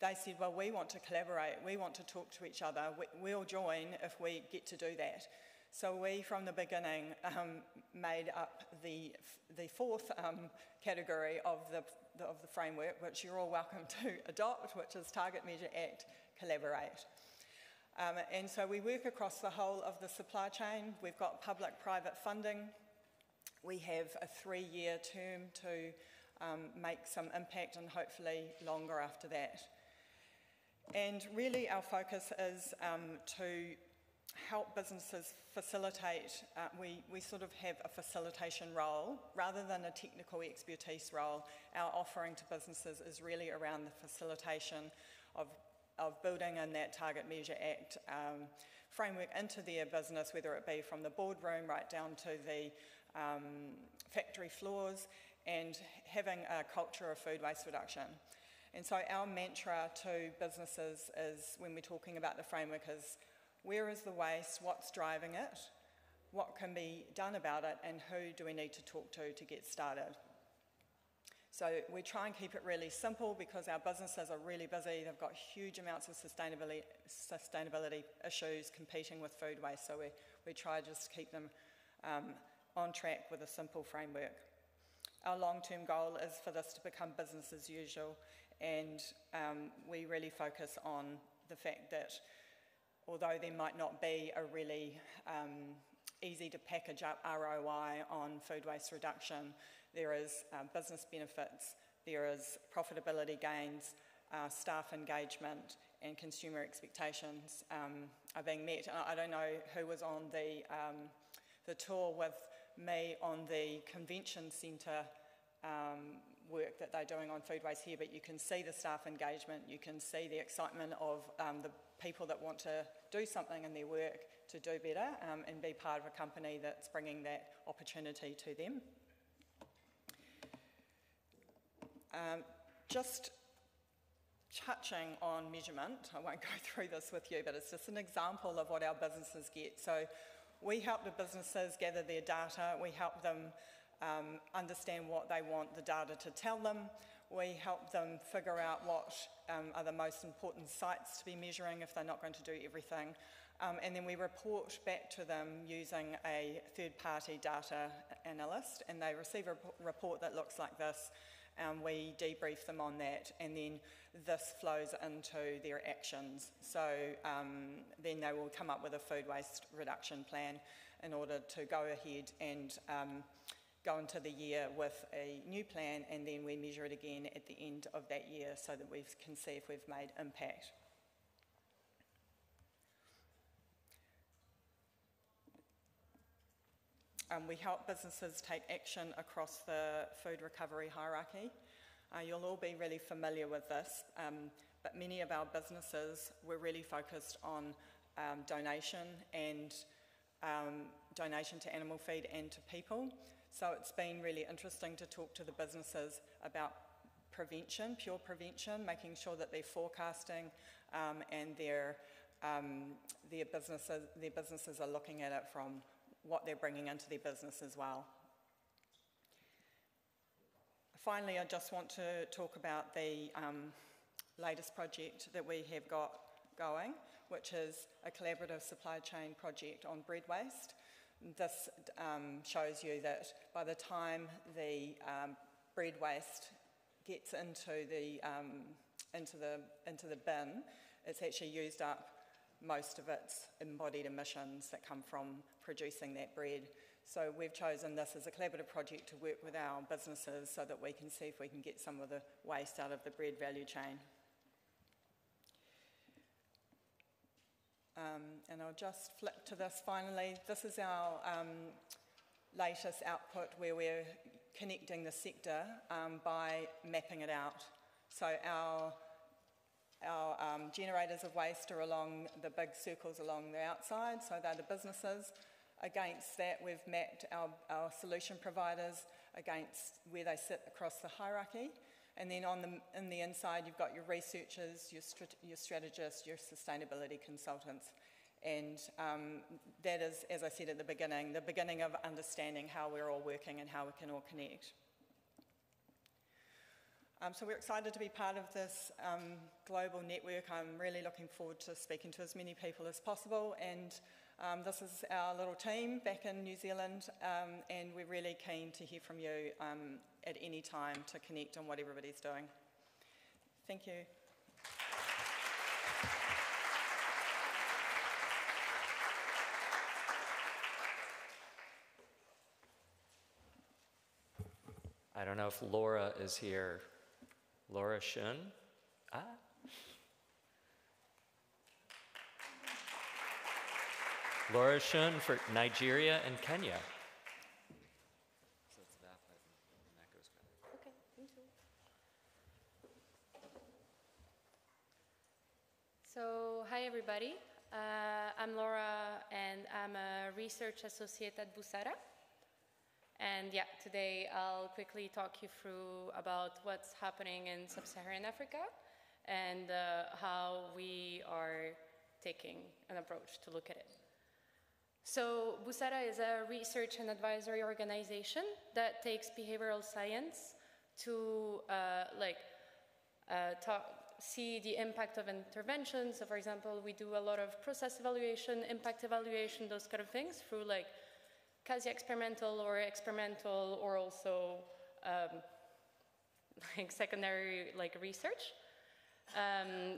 they said, well, we want to collaborate, we want to talk to each other, we'll join if we get to do that. So we, from the beginning, made up the fourth category of the framework, which you're all welcome to adopt, which is Target Measure Act, Collaborate. And so we work across the whole of the supply chain. We've got public-private funding. We have a 3-year term to make some impact and hopefully longer after that. And really our focus is to help businesses facilitate. We sort of have a facilitation role rather than a technical expertise role. Our offering to businesses is really around the facilitation of building in that Target Measure Act framework into their business, whether it be from the boardroom right down to the factory floors, and having a culture of food waste reduction. And so our mantra to businesses is, when we're talking about the framework, is where is the waste, what's driving it, what can be done about it, and who do we need to talk to get started. So we try and keep it really simple because our businesses are really busy. They've got huge amounts of sustainability issues competing with food waste, so we try just to keep them on track with a simple framework. Our long-term goal is for this to become business as usual, and we really focus on the fact that although there might not be a really easy to package up ROI on food waste reduction, there is business benefits, there is profitability gains, staff engagement, and consumer expectations are being met. I don't know who was on the tour with me on the convention centre work that they're doing on food waste here, but you can see the staff engagement, you can see the excitement of the people that want to do something in their work to do better and be part of a company that's bringing that opportunity to them. Just touching on measurement, I won't go through this with you, but it's just an example of what our businesses get. So we help the businesses gather their data, we help them understand what they want the data to tell them, we help them figure out what are the most important sites to be measuring if they're not going to do everything, and then we report back to them using a third-party data analyst, and they receive a report that looks like this. We debrief them on that, and then this flows into their actions. So then they will come up with a food waste reduction plan in order to go ahead and go into the year with a new plan, and then we measure it again at the end of that year so that we can see if we've made impact. We help businesses take action across the food recovery hierarchy. You'll all be really familiar with this, but many of our businesses were really focused on donation and donation to animal feed and to people. So it's been really interesting to talk to the businesses about prevention, pure prevention, making sure that they're forecasting and their businesses are looking at it from what they're bringing into their business as well. Finally, I just want to talk about the latest project that we have got going, which is a collaborative supply chain project on bread waste. This shows you that by the time the bread waste gets into the bin, it's actually used up most of its embodied emissions that come from producing that bread. So we've chosen this as a collaborative project to work with our businesses so that we can see if we can get some of the waste out of the bread value chain. And I'll just flip to this finally. This is our latest output where we're connecting the sector by mapping it out. So our generators of waste are along the big circles along the outside, so they're the businesses. Against that, we've mapped our solution providers against where they sit across the hierarchy. And then in the inside, you've got your researchers, your strategists, your sustainability consultants. And that is, as I said at the beginning of understanding how we're all working and how we can all connect. So we're excited to be part of this global network. I'm really looking forward to speaking to as many people as possible. And this is our little team back in New Zealand, and we're really keen to hear from you at any time to connect on what everybody's doing. Thank you. I don't know if Laura is here. Laura Shun? Laura Shun for Nigeria and Kenya. So it's that, and that goes back. Okay, thank you. So, hi everybody. I'm Laura, and I'm a research associate at Busara. And yeah, today I'll quickly talk you through about what's happening in sub-Saharan Africa and how we are taking an approach to look at it. So Busara is a research and advisory organization that takes behavioral science to see the impact of interventions. So for example, we do a lot of process evaluation, impact evaluation, those kind of things through like quasi-experimental or also like secondary like research.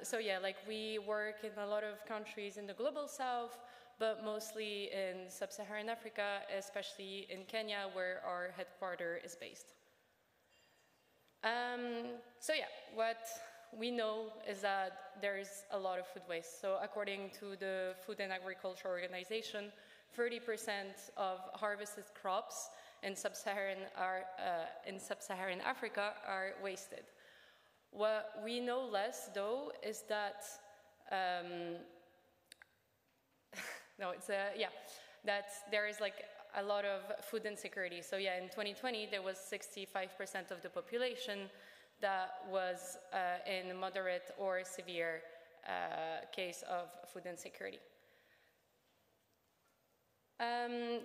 So yeah, like we work in a lot of countries in the global south, but mostly in sub-Saharan Africa, especially in Kenya, where our headquarters is based. So yeah, what we know is that there's a lot of food waste. So according to the Food and Agriculture Organization, 30% of harvested crops in sub-Saharan Africa are wasted. What we know less, though, is that that there is like a lot of food insecurity. So yeah, in 2020 there was 65% of the population that was in moderate or severe case of food insecurity.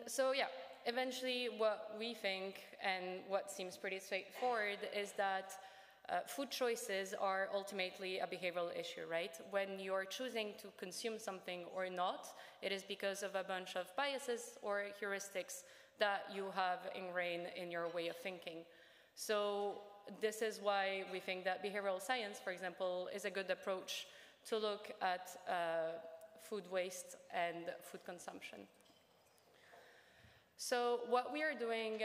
So yeah, eventually what we think and what seems pretty straightforward is that food choices are ultimately a behavioral issue, right? When you're choosing to consume something or not, it is because of a bunch of biases or heuristics that you have ingrained in your way of thinking. So this is why we think that behavioral science, for example, is a good approach to look at food waste and food consumption. So what we are doing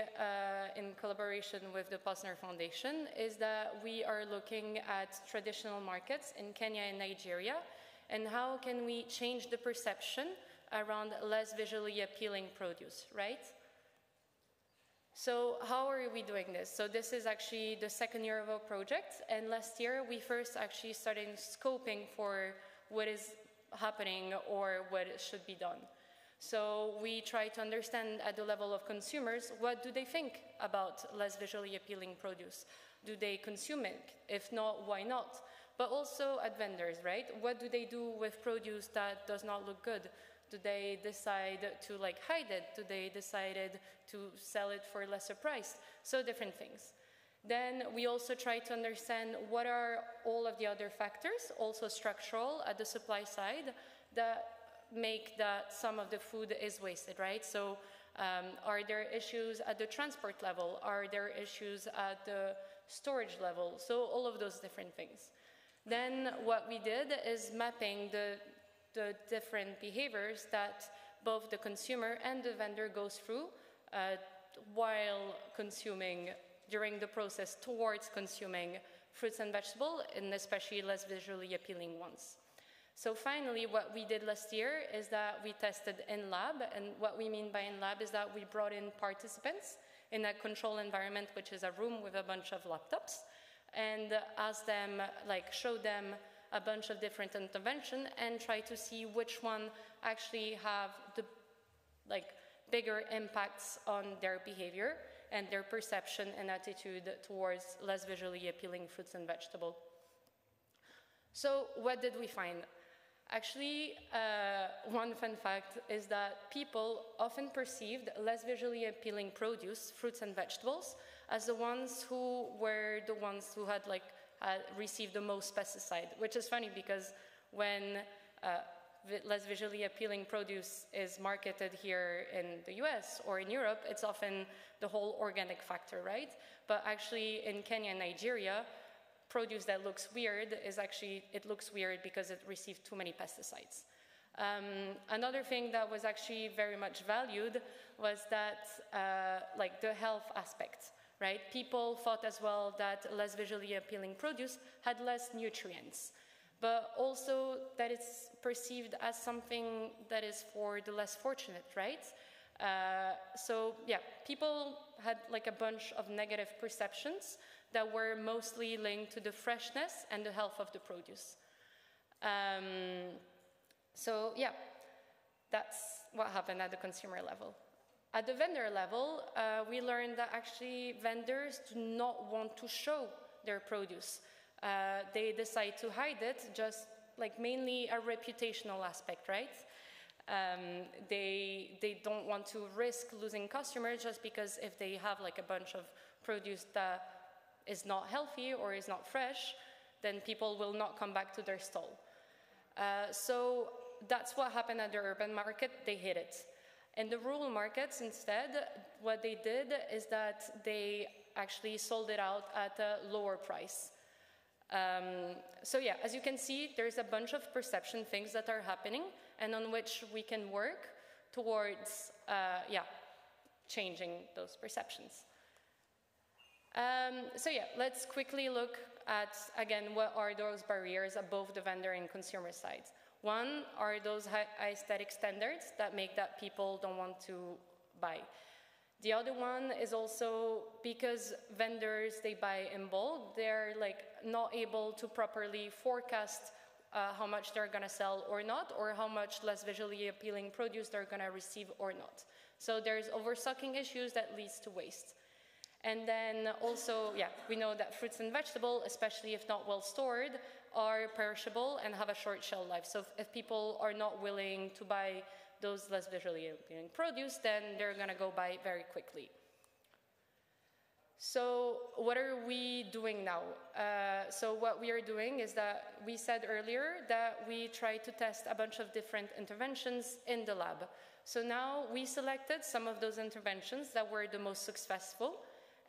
in collaboration with the Posner Foundation is that we are looking at traditional markets in Kenya and Nigeria, and how can we change the perception around less visually appealing produce, right? So how are we doing this? So this is actually the second year of our project, and last year we first actually started scoping for what is happening or what should be done. So we try to understand at the level of consumers, what do they think about less visually appealing produce? Do they consume it? If not, why not? But also at vendors, right? What do they do with produce that does not look good? Do they decide to like hide it? Do they decide to sell it for a lesser price? So different things. Then we also try to understand what are all of the other factors, also structural at the supply side, that make that some of the food is wasted, right? So are there issues at the transport level? Are there issues at the storage level? So all of those different things. Then what we did is mapping the different behaviors that both the consumer and the vendor goes through while consuming, during the process towards consuming fruits and vegetables, and especially less visually appealing ones. So finally, what we did last year is that we tested in lab, and what we mean by in lab is that we brought in participants in a control environment, which is a room with a bunch of laptops, and asked them, like, show them a bunch of different interventions and try to see which one actually have the bigger impacts on their behavior and their perception and attitude towards less visually appealing fruits and vegetables. So what did we find? Actually, one fun fact is that people often perceived less visually appealing produce, fruits and vegetables, as the ones who had received the most pesticide, which is funny because when less visually appealing produce is marketed here in the US or in Europe, it's often the whole organic factor, right? But actually in Kenya and Nigeria, produce that looks weird it looks weird because it received too many pesticides. Another thing that was actually very much valued was that the health aspect, right? People thought as well that less visually appealing produce had less nutrients, but also that it's perceived as something that is for the less fortunate, right? So yeah, people had a bunch of negative perceptions that were mostly linked to the freshness and the health of the produce. So yeah, that's what happened at the consumer level. At the vendor level, we learned that actually vendors do not want to show their produce. They decide to hide it, just mainly a reputational aspect, right? They don't want to risk losing customers just because if they have a bunch of produce that is not healthy or is not fresh, then people will not come back to their stall. So that's what happened at the urban market. They hid it. In the rural markets, instead, what they did is that they actually sold it out at a lower price. So yeah, as you can see, there's a bunch of perception things that are happening and on which we can work towards, changing those perceptions. So yeah, let's quickly look at, again, what are those barriers above the vendor and consumer sides. One are those high aesthetic standards that make that people don't want to buy. The other one is also because vendors, they buy in bulk, they're like not able to properly forecast how much they're gonna sell or not, or how much less visually appealing produce they're gonna receive or not. So there's overstocking issues that leads to waste. And then also, yeah, we know that fruits and vegetables, especially if not well stored, are perishable and have a short shelf life. So if people are not willing to buy those less visually appealing produce, then they're gonna go buy it very quickly. So what are we doing now? So what we are doing is that we said earlier that we try to test a bunch of different interventions in the lab. So now we selected some of those interventions that were the most successful,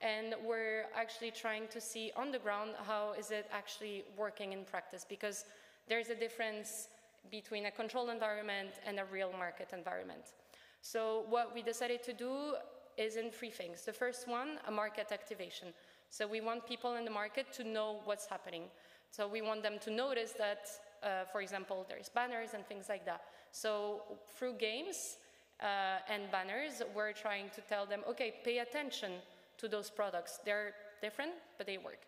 and we're actually trying to see on the ground how is it actually working in practice, because there's a difference between a controlled environment and a real market environment. So what we decided to do is in three things. The first one, a market activation. So we want people in the market to know what's happening. So we want them to notice that, for example, there's banners and things like that. So through games and banners, we're trying to tell them, okay, pay attention to those products. They're different, but they work.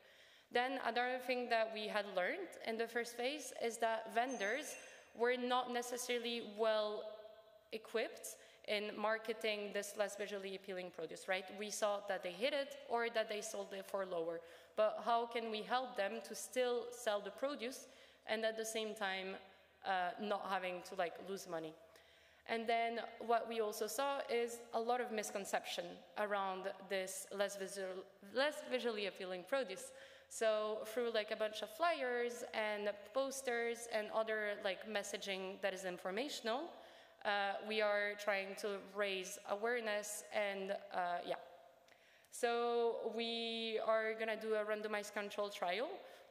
Then another thing that we had learned in the first phase is that vendors were not necessarily well equipped in marketing this less visually appealing produce, right? We saw that they hid it or that they sold it for lower. But how can we help them to still sell the produce and at the same time not having to like lose money? And then what we also saw is a lot of misconception around this less visually appealing produce. So through like a bunch of flyers and posters and other like messaging that is informational, we are trying to raise awareness and yeah. So we are gonna do a randomized control trial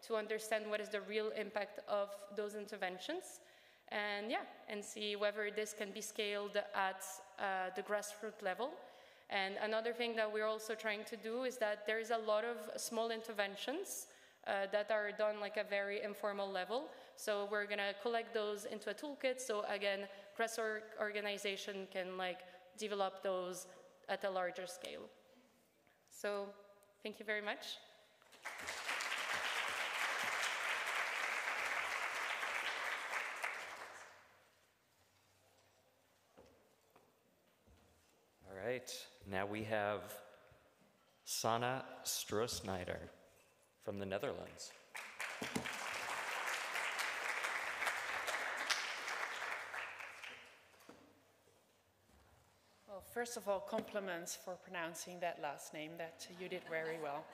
to understand what is the real impact of those interventions. And yeah, and see whether this can be scaled at the grassroots level. And another thing that we're also trying to do is that there is a lot of small interventions that are done like a very informal level. So we're gonna collect those into a toolkit. So again, grassroots organization can like develop those at a larger scale. So thank you very much. All right, now we have Sanne Stroosnijder from the Netherlands. Well, first of all, compliments for pronouncing that last name. That you did very well.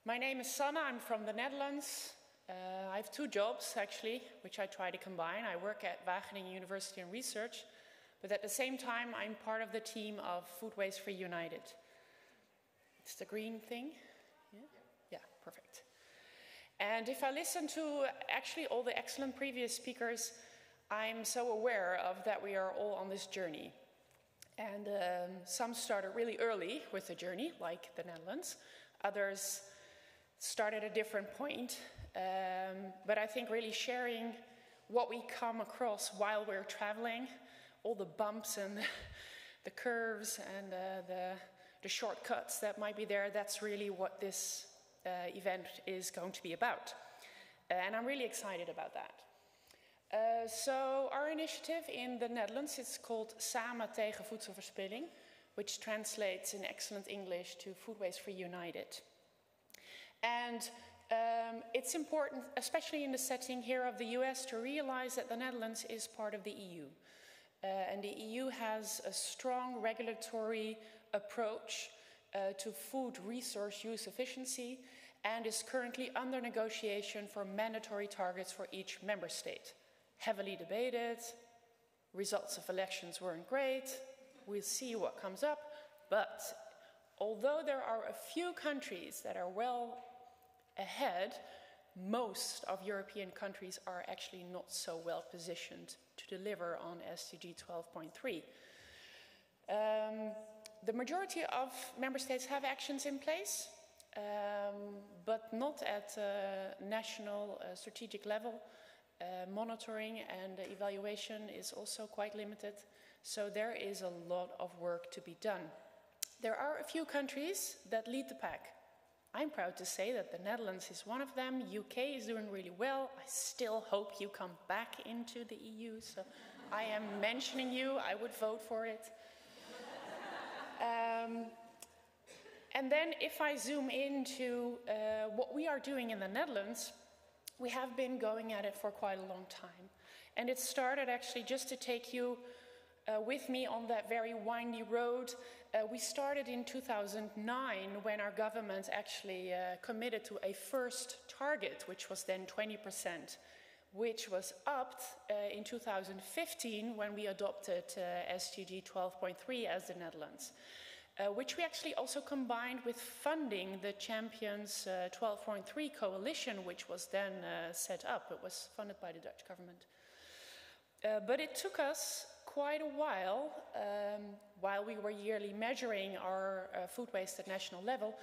My name is Sanne. I'm from the Netherlands. I have two jobs, actually, which I try to combine. I work at Wageningen University in research, but at the same time, I'm part of the team of Food Waste Free United. It's the green thing? Yeah? Yeah, perfect. And if I listen to actually all the excellent previous speakers, I'm so aware of that we are all on this journey. And some started really early with the journey, like the Netherlands. Others started at a different point. But I think really sharing what we come across while we're traveling, all the bumps and the curves and the shortcuts that might be there, that's really what this event is going to be about. And I'm really excited about that. So our initiative in the Netherlands is called Samen tegen voedselverspilling, which translates in excellent English to Food Waste Free United. And it's important, especially in the setting here of the US, to realize that the Netherlands is part of the EU. And the EU has a strong regulatory approach to food resource use efficiency and is currently under negotiation for mandatory targets for each member state. Heavily debated, results of elections weren't great, we'll see what comes up, but although there are a few countries that are well ahead, most of European countries are actually not so well positioned to deliver on SDG 12.3. The majority of member states have actions in place, but not at national strategic level. Monitoring and evaluation is also quite limited, so there is a lot of work to be done. There are a few countries that lead the pack. I'm proud to say that the Netherlands is one of them. UK is doing really well. I still hope you come back into the EU, so I am mentioning you. I would vote for it. And then if I zoom into what we are doing in the Netherlands, we have been going at it for quite a long time. And it started actually, just to take you with me on that very windy road, we started in 2009 when our government actually committed to a first target, which was then 20%, which was upped in 2015 when we adopted SDG 12.3 as the Netherlands. Which we actually also combined with funding the Champions 12.3 coalition, which was then set up. It was funded by the Dutch government. But it took us quite a while we were yearly measuring our food waste at national level,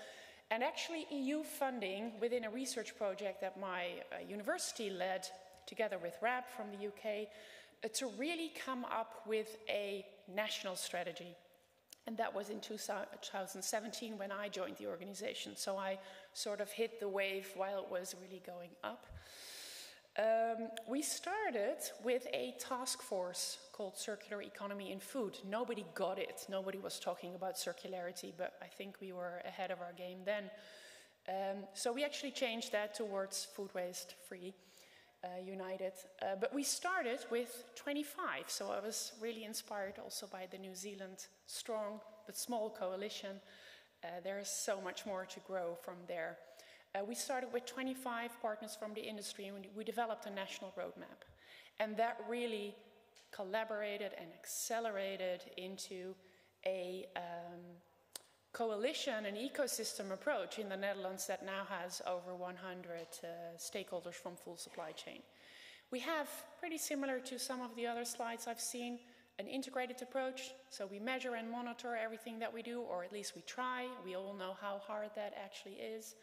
and actually EU funding within a research project that my university led together with RAB from the UK to really come up with a national strategy. And that was in 2017 when I joined the organization. So I sort of hit the wave while it was really going up. We started with a task force called Circular Economy in Food. Nobody got it. Nobody was talking about circularity, but I think we were ahead of our game then. So we actually changed that towards food waste free. United, but we started with 25, so I was really inspired also by the New Zealand strong but small coalition. There is so much more to grow from there. We started with 25 partners from the industry, and we developed a national roadmap, and that really collaborated and accelerated into a coalition and ecosystem approach in the Netherlands that now has over 100 stakeholders from full supply chain. We have, pretty similar to some of the other slides I've seen, an integrated approach. So we measure and monitor everything that we do, or at least we try. We all know how hard that actually is,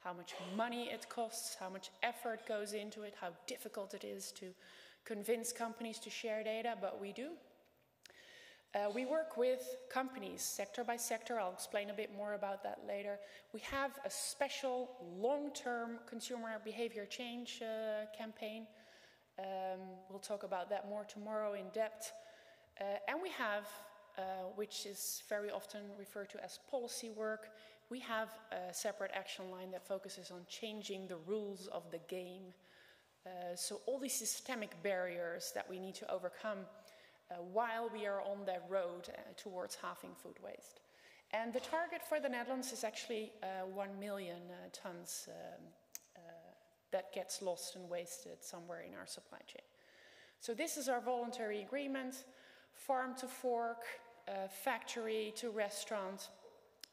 how much money it costs, how much effort goes into it, how difficult it is to convince companies to share data, but we do. We work with companies, sector by sector. I'll explain a bit more about that later. We have a special long-term consumer behavior change campaign. We'll talk about that more tomorrow in depth. And we have, which is very often referred to as policy work, we have a separate action line that focuses on changing the rules of the game. So all these systemic barriers that we need to overcome while we are on that road towards halving food waste. And the target for the Netherlands is actually 1 million tons that gets lost and wasted somewhere in our supply chain. So this is our voluntary agreement, farm to fork, factory to restaurant,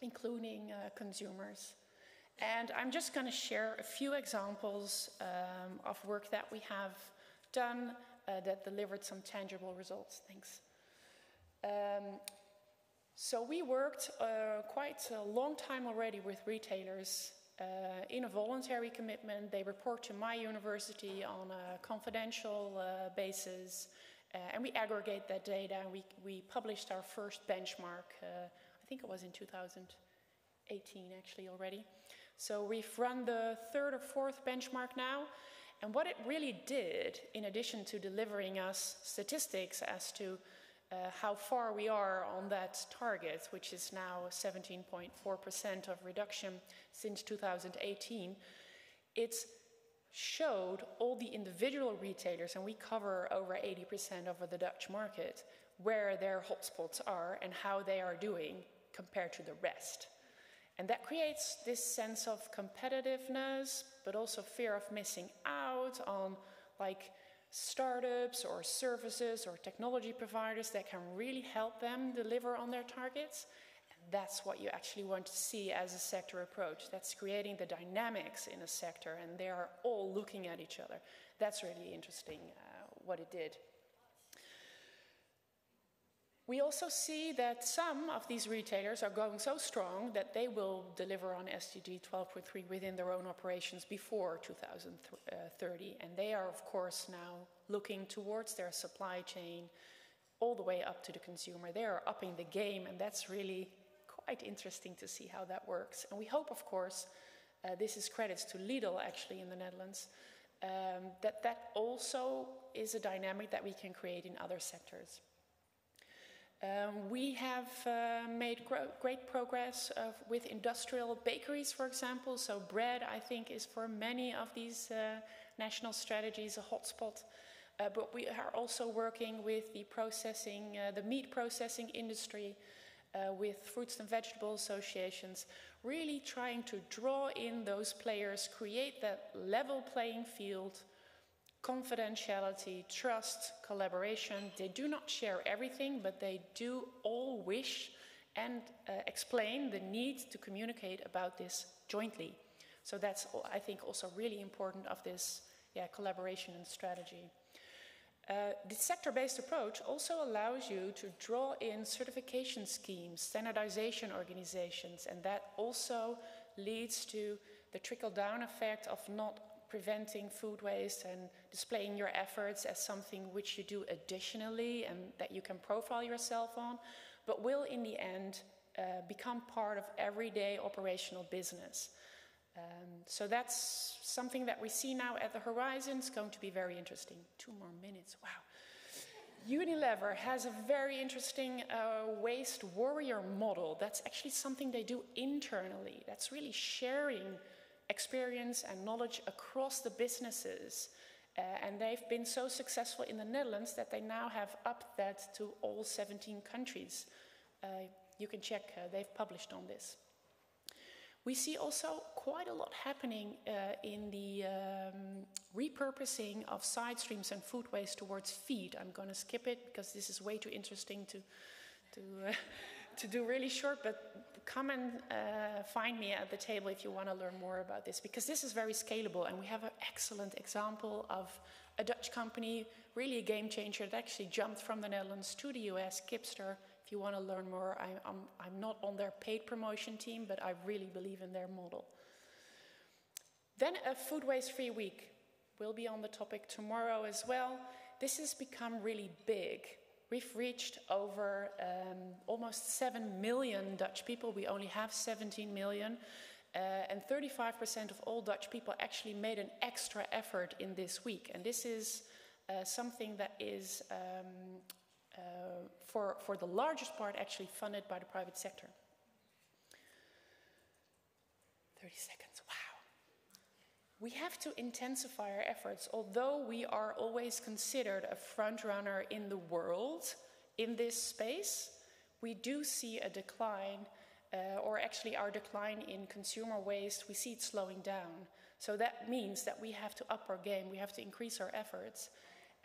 including consumers. And I'm just going to share a few examples of work that we have done that delivered some tangible results. Thanks. So we worked quite a long time already with retailers in a voluntary commitment. They report to my university on a confidential basis, and we aggregate that data, and we published our first benchmark, I think it was in 2018 actually already. So we've run the third or fourth benchmark now. And what it really did, in addition to delivering us statistics as to how far we are on that target, which is now 17.4% of reduction since 2018, it showed all the individual retailers, and we cover over 80% of the Dutch market, where their hotspots are and how they are doing compared to the rest. And that creates this sense of competitiveness, but also fear of missing out on like startups or services or technology providers that can really help them deliver on their targets. that's what you actually want to see as a sector approach. That's creating the dynamics in a sector, and they are all looking at each other. That's really interesting, what it did. We also see that some of these retailers are going so strong that they will deliver on SDG 12.3 within their own operations before 2030. And they are, of course, now looking towards their supply chain all the way up to the consumer. They are upping the game, and that's really quite interesting to see how that works. And we hope, of course, this is credits to Lidl, actually, in the Netherlands, that also is a dynamic that we can create in other sectors. We have made great progress with industrial bakeries, for example. So bread, I think, is for many of these national strategies a hotspot. But we are also working with the meat processing industry, with fruits and vegetable associations, really trying to draw in those players, create that level playing field, confidentiality, trust, collaboration. They do not share everything, but they do all wish and explain the need to communicate about this jointly. So that's, I think, also really important of this collaboration and strategy. The sector-based approach also allows you to draw in certification schemes, standardization organizations, and that also leads to the trickle-down effect of not preventing food waste and displaying your efforts as something which you do additionally and that you can profile yourself on, but will in the end become part of everyday operational business. So that's something that we see now at the horizon. It's going to be very interesting. 2 more minutes, wow. Unilever has a very interesting waste warrior model. That's actually something they do internally. That's really sharing experience and knowledge across the businesses. And they've been so successful in the Netherlands that they now have upped that to all 17 countries. You can check, they've published on this. We see also quite a lot happening in the repurposing of side streams and food waste towards feed. I'm going to skip it because this is way too interesting to do really short, but come and find me at the table if you want to learn more about this, because this is very scalable, and we have an excellent example of a Dutch company, really a game changer, that actually jumped from the Netherlands to the US, Kipster. If you want to learn more, I'm not on their paid promotion team, but I really believe in their model. Then a food waste-free week will be on the topic tomorrow as well. This has become really big. We've reached over almost 7 million Dutch people. We only have 17 million. And 35% of all Dutch people actually made an extra effort in this week. And this is something that is, for the largest part, actually funded by the private sector. 30 seconds, wow. We have to intensify our efforts. Although we are always considered a front runner in the world in this space, we do see a decline, or actually our decline in consumer waste, we see it slowing down. So that means that we have to up our game, we have to increase our efforts.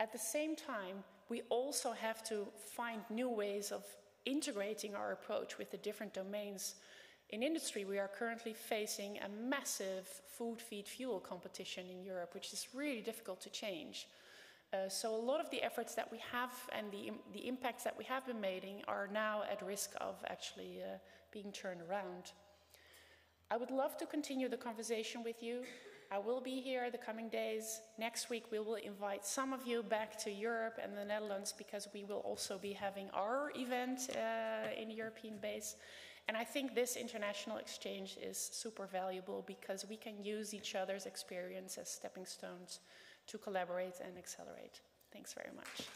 At the same time, we also have to find new ways of integrating our approach with the different domains. In industry, we are currently facing a massive food, feed, fuel competition in Europe, which is really difficult to change. So a lot of the efforts that we have and the impacts that we have been making are now at risk of actually being turned around. I would love to continue the conversation with you. I will be here the coming days. Next week, we will invite some of you back to Europe and the Netherlands, because we will also be having our event in European base. And I think this international exchange is super valuable because we can use each other's experience as stepping stones to collaborate and accelerate. Thanks very much.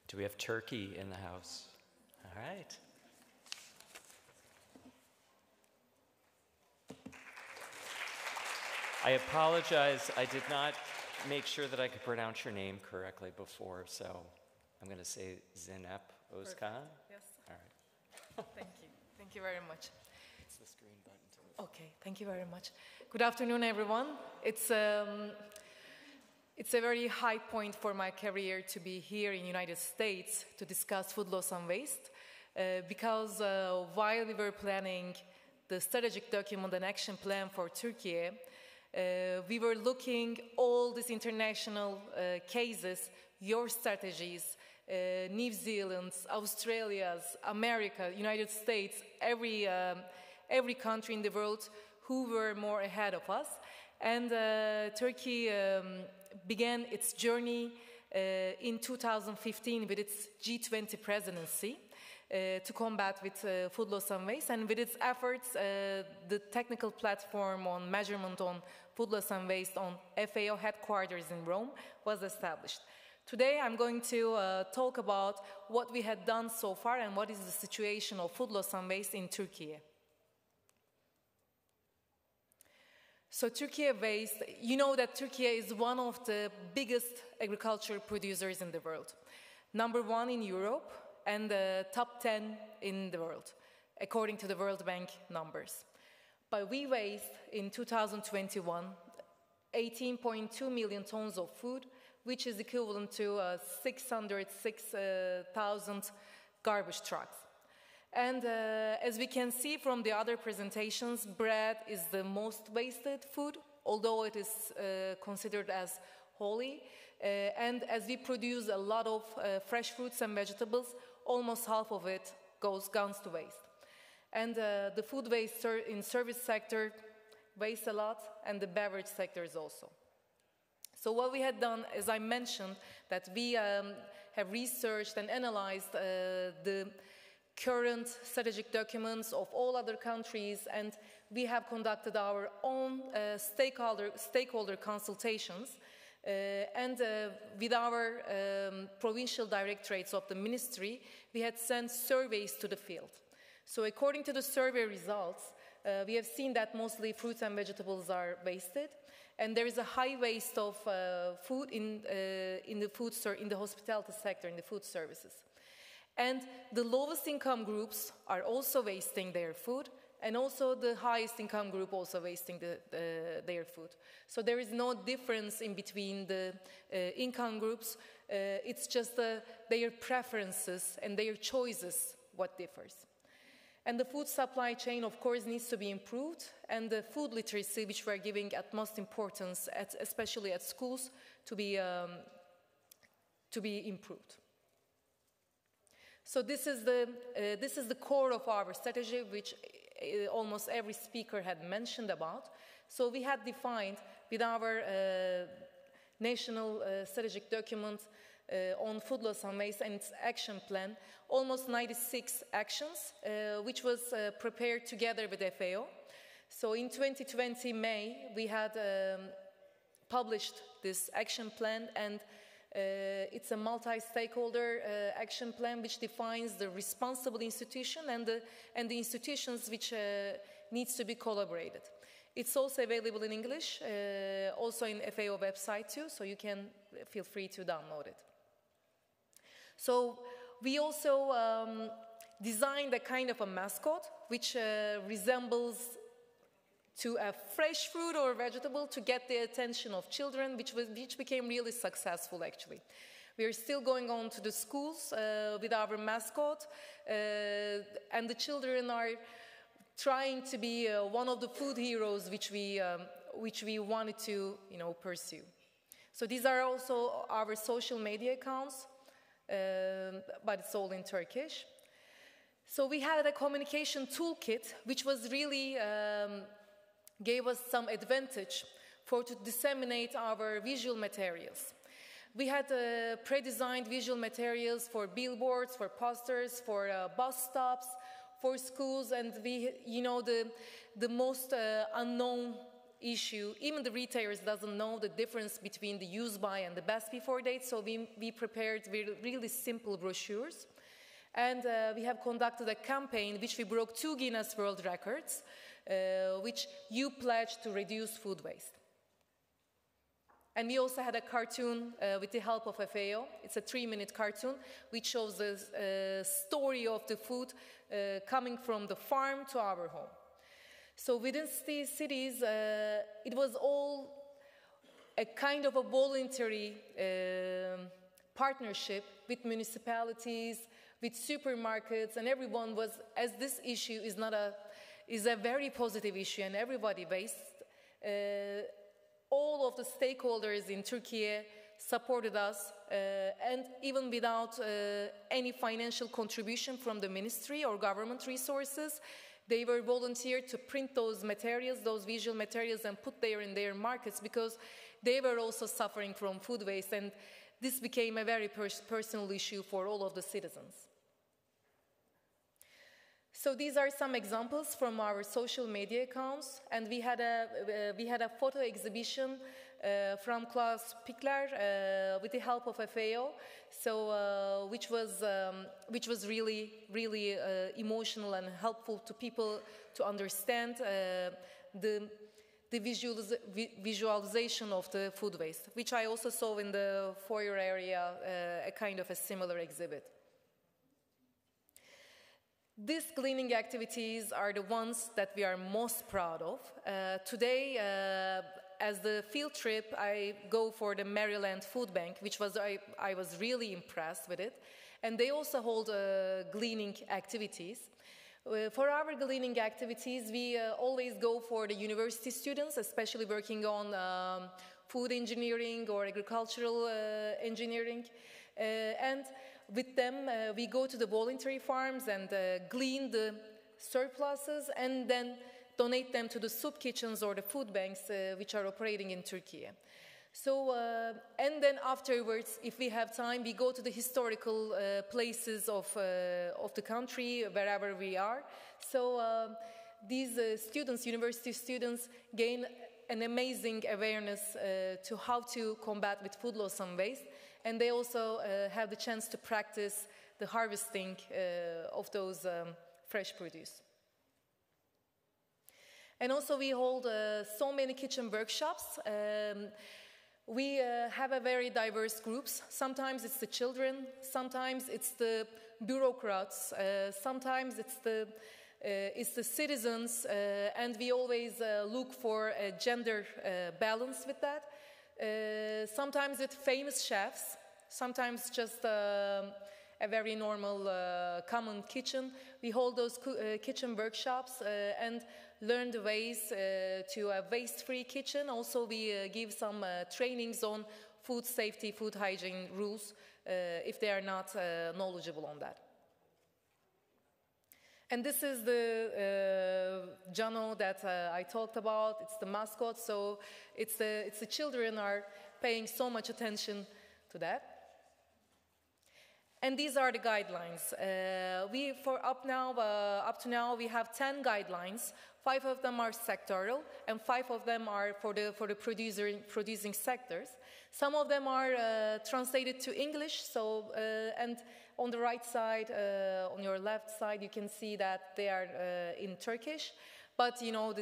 Do we have turkey in the house? All right. I apologize. I did not make sure that I could pronounce your name correctly before, so I'm going to say Zeynep Özkan. Yes. All right. Thank you. Thank you very much. It's the screen button to move. Okay, thank you very much. Good afternoon, everyone. It's It's a very high point for my career to be here in the United States to discuss food loss and waste, because while we were planning the strategic document and action plan for Turkey, we were looking all these international cases, your strategies, New Zealand's, Australia's, America, United States, every country in the world who were more ahead of us. And Turkey began its journey in 2015 with its G20 presidency to combat with food loss and waste. And with its efforts, the technical platform on measurement on food loss and waste on FAO headquarters in Rome was established. Today I'm going to talk about what we had done so far and what is the situation of food loss and waste in Turkey. So Turkey waste, you know that Turkey is one of the biggest agricultural producers in the world. Number 1 in Europe and the top 10 in the world, according to the World Bank numbers. But we waste in 2021 18.2 million tons of food, which is equivalent to 606,000 garbage trucks. And as we can see from the other presentations, bread is the most wasted food, although it is considered as holy. And as we produce a lot of fresh fruits and vegetables, almost half of it goes to waste. And the food waste in service sector wastes a lot, and the beverage sector is also. So what we had done, as I mentioned, that we have researched and analyzed the current strategic documents of all other countries, and we have conducted our own stakeholder consultations, and with our provincial directorates of the ministry, we had sent surveys to the field. So according to the survey results, we have seen that mostly fruits and vegetables are wasted, and there is a high waste of food in the hospitality sector, in the food services. And the lowest income groups are also wasting their food, and also the highest income group also wasting their food. So there is no difference in between the income groups. It's just their preferences and their choices what differs. And the food supply chain, of course, needs to be improved, and the food literacy, which we're giving utmost importance, especially at schools, to be improved. So this is the core of our strategy, which almost every speaker had mentioned about. So we had defined with our national strategic document on food loss and waste and its action plan, almost 96 actions, which was prepared together with FAO. So in 2020 May, we had published this action plan, and it's a multi-stakeholder action plan which defines the responsible institution and the institutions which needs to be collaborated. It's also available in English, also in FAO website too, so you can feel free to download it. So we also designed a kind of a mascot which resembles to a fresh fruit or vegetable to get the attention of children, which became really successful actually. We are still going on to the schools with our mascot, and the children are trying to be one of the food heroes which we wanted to pursue. So these are also our social media accounts, but it's all in Turkish. So we had a communication toolkit which was really gave us some advantage to disseminate our visual materials. We had pre-designed visual materials for billboards, for posters, for bus stops, for schools, and the most unknown issue, even the retailers doesn't know the difference between the use by and the best before date, so we prepared really simple brochures. And we have conducted a campaign which we broke 2 Guinness World Records, which you pledge to reduce food waste. And we also had a cartoon with the help of FAO. It's a 3-minute cartoon which shows the story of the food coming from the farm to our home. So within these cities, it was all a kind of a voluntary partnership with municipalities, with supermarkets, and everyone was, as this issue is a very positive issue and everybody based, all of the stakeholders in Turkey supported us, and even without any financial contribution from the ministry or government resources, they were volunteered to print those materials, those visual materials, and put there in their markets, because they were also suffering from food waste, and this became a very personal issue for all of the citizens. So these are some examples from our social media accounts, and we had a photo exhibition from Klaus Pickler with the help of FAO, so which was really emotional and helpful to people to understand the visualization of the food waste, which I also saw in the foyer area, a kind of a similar exhibit. These cleaning activities are the ones that we are most proud of. Today, as the field trip, I go for the Maryland Food Bank, which was, I was really impressed with it. And they also hold gleaning activities. For our gleaning activities, we always go for the university students, especially working on food engineering or agricultural engineering. And with them, we go to the voluntary farms and glean the surpluses and then donate them to the soup kitchens or the food banks which are operating in Turkey. So, and then afterwards, if we have time, we go to the historical places of the country, wherever we are. So these students, university students, gain an amazing awareness to how to combat with food loss and waste. And they also have the chance to practice the harvesting of those fresh produce. And also we hold so many kitchen workshops. We have a very diverse groups. Sometimes it's the children, sometimes it's the bureaucrats, sometimes it's the citizens, and we always look for a gender balance with that. Sometimes with famous chefs, sometimes just a very normal common kitchen. We hold those kitchen workshops and learn the ways to a waste-free kitchen. Also, we give some trainings on food safety, food hygiene rules, if they are not knowledgeable on that. And this is the Jano that I talked about. It's the mascot, so it's the children are paying so much attention to that. And these are the guidelines. Up to now, we have 10 guidelines. 5 of them are sectoral, and 5 of them are for the producing sectors. Some of them are translated to English. So, and on the right side, on your left side, you can see that they are in Turkish. But you know,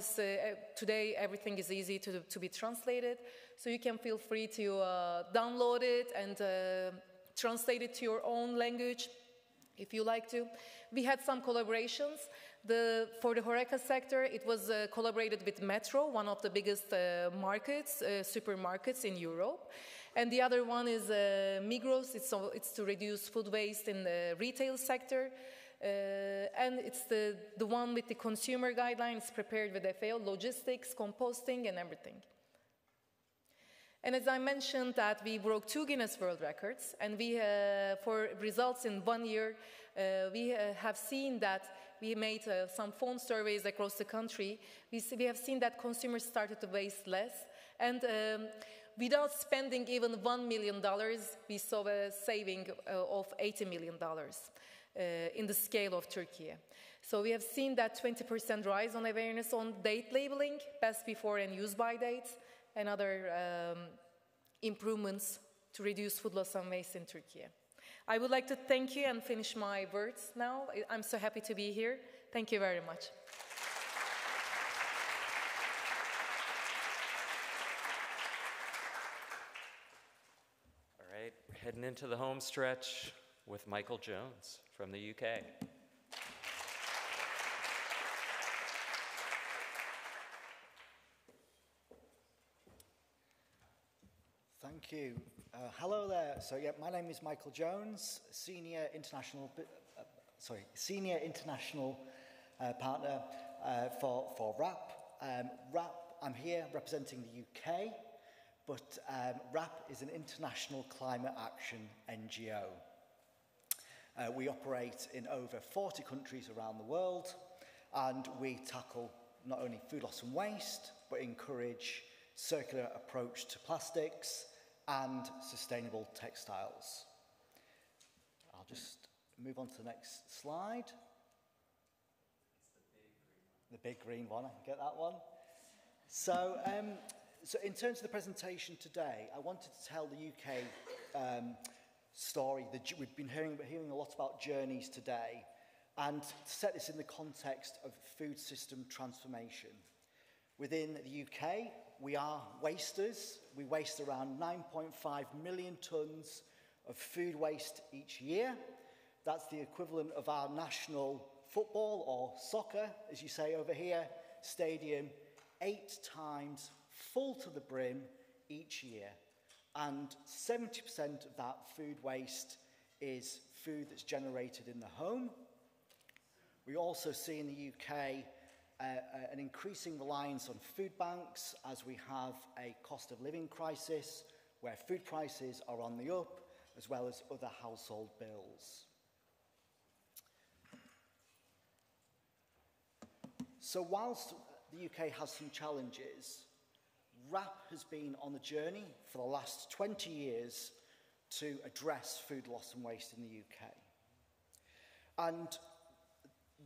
today everything is easy to be translated. So you can feel free to download it and translate it to your own language, if you like to. We had some collaborations. For the HoReCa sector, it was collaborated with Metro, one of the biggest supermarkets in Europe. And the other one is Migros. It's to reduce food waste in the retail sector. And it's the one with the consumer guidelines prepared with FAO, logistics, composting, and everything. And as I mentioned, that we broke 2 Guinness World Records, and we, for results in 1 year, we have seen that we made some phone surveys across the country. We have seen that consumers started to waste less, and without spending even $1 million, we saw a saving of $80 million in the scale of Turkey. So we have seen that 20% rise on awareness on date labeling, best before and use by dates, and other improvements to reduce food loss and waste in Turkey. I would like to thank you and finish my words now. I'm so happy to be here. Thank you very much. All right, heading into the home stretch with Michael Jones from the UK. Thank you. Hello there. So yeah, my name is Michael Jones, Senior International Partner for RAP. RAP, I'm here representing the UK, but RAP is an international climate action NGO. We operate in over 40 countries around the world, and we tackle not only food loss and waste, but encourage circular approach to plastics and sustainable textiles. I'll just move on to the next slide. The big green one, I can get that one. So in terms of the presentation today, I wanted to tell the UK story. We've been hearing a lot about journeys today, and to set this in the context of food system transformation. Within the UK, we are wasters. We waste around 9.5 million tonnes of food waste each year. That's the equivalent of our national football or soccer, as you say over here, stadium, 8 times full to the brim each year. And 70% of that food waste is food that's generated in the home. We also see in the UK an increasing reliance on food banks as we have a cost of living crisis where food prices are on the up, as well as other household bills. So whilst the UK has some challenges, RAP has been on the journey for the last 20 years to address food loss and waste in the UK. And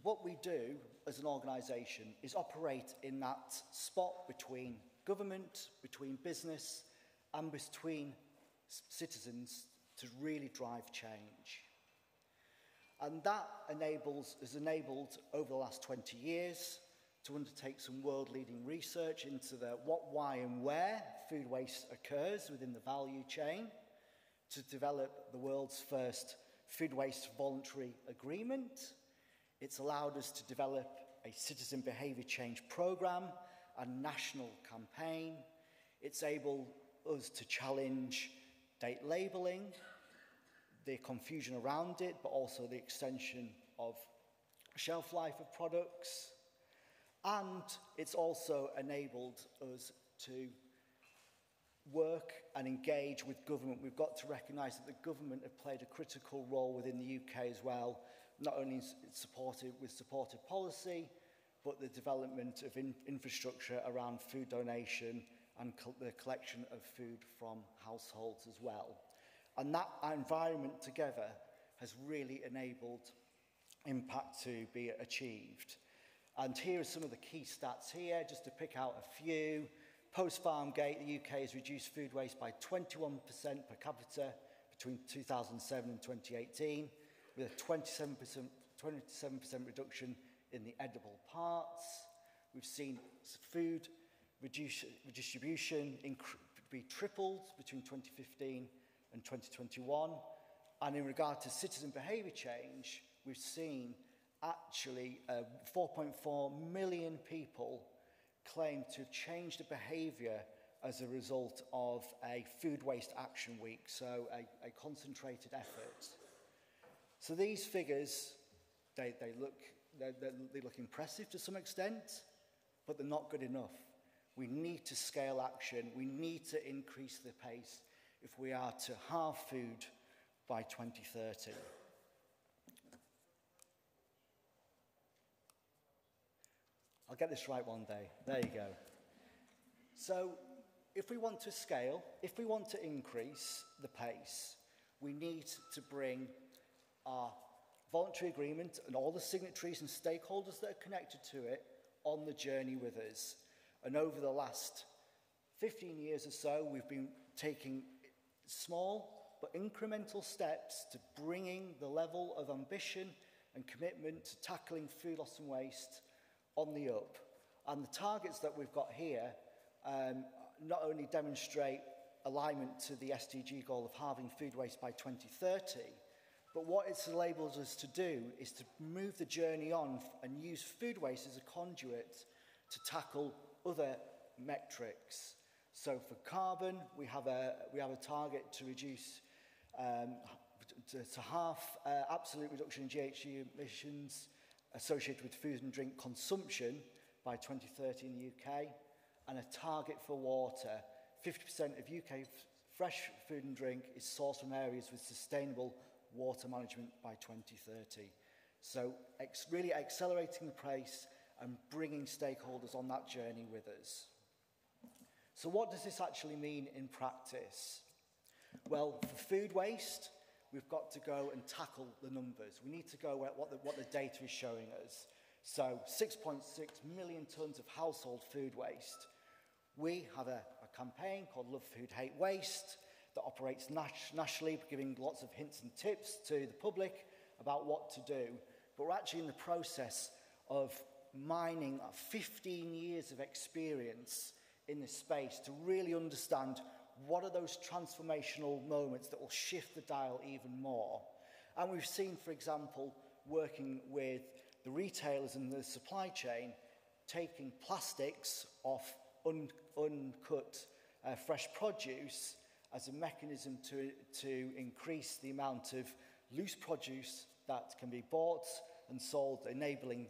what we do as an organisation is operate in that spot between government, between business, and between citizens to really drive change. And that has enabled over the last 20 years to undertake some world-leading research into the what, why, and where food waste occurs within the value chain, to develop the world's first food waste voluntary agreement. It's allowed us to develop a citizen behaviour change programme, a national campaign. It's able us to challenge date labelling, the confusion around it, but also the extension of shelf life of products. And it's also enabled us to work and engage with government. We've got to recognise that the government have played a critical role within the UK as well, not only with supportive policy, but the development of infrastructure around food donation and the collection of food from households as well. And that environment together has really enabled impact to be achieved. And here are some of the key stats here, just to pick out a few. Post-Farm Gate, the UK has reduced food waste by 21% per capita between 2007 and 2018, with a 27% reduction in the edible parts. We've seen food redistribution be tripled between 2015 and 2021. And in regard to citizen behaviour change, we've seen actually 4.4 million people claim to have changed their behaviour as a result of a food waste action week, so a concentrated effort. So these figures, they look impressive to some extent, but they're not good enough. We need to scale action. We need to increase the pace if we are to halve food by 2030. I'll get this right one day. There you go. So if we want to scale, if we want to increase the pace, we need to bring our voluntary agreement and all the signatories and stakeholders that are connected to it on the journey with us. And over the last 15 years or so, we've been taking small but incremental steps to bringing the level of ambition and commitment to tackling food loss and waste on the up. And the targets that we've got here not only demonstrate alignment to the SDG goal of halving food waste by 2030, but what it's enabled us to do is to move the journey on and use food waste as a conduit to tackle other metrics. So for carbon, we have a target to reduce to half absolute reduction in GHG emissions associated with food and drink consumption by 2030 in the UK, and a target for water. 50% of UK fresh food and drink is sourced from areas with sustainable water management by 2030. So really accelerating the pace and bringing stakeholders on that journey with us. So what does this actually mean in practice? Well, for food waste, we've got to go and tackle the numbers. We need to go at what the data is showing us. So 6.6 million tonnes of household food waste. We have a campaign called Love Food, Hate Waste that operates nationally, giving lots of hints and tips to the public about what to do. But we're actually in the process of mining 15 years of experience in this space to really understand what are those transformational moments that will shift the dial even more. And we've seen, for example, working with the retailers and the supply chain, taking plastics off uncut fresh produce as a mechanism to increase the amount of loose produce that can be bought and sold, enabling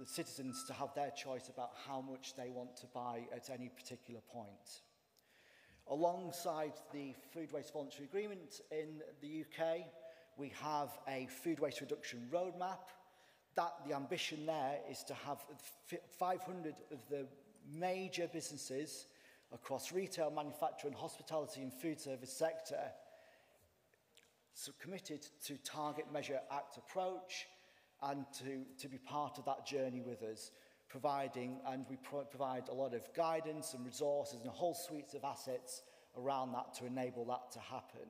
the citizens to have their choice about how much they want to buy at any particular point. Alongside the Food Waste Voluntary Agreement in the UK, we have a food waste reduction roadmap. The ambition there is to have 500 of the major businesses across retail, manufacturing, hospitality and food service sector committed to target, measure, act approach, and to be part of that journey with us, we provide a lot of guidance and resources and whole suites of assets around that to enable that to happen.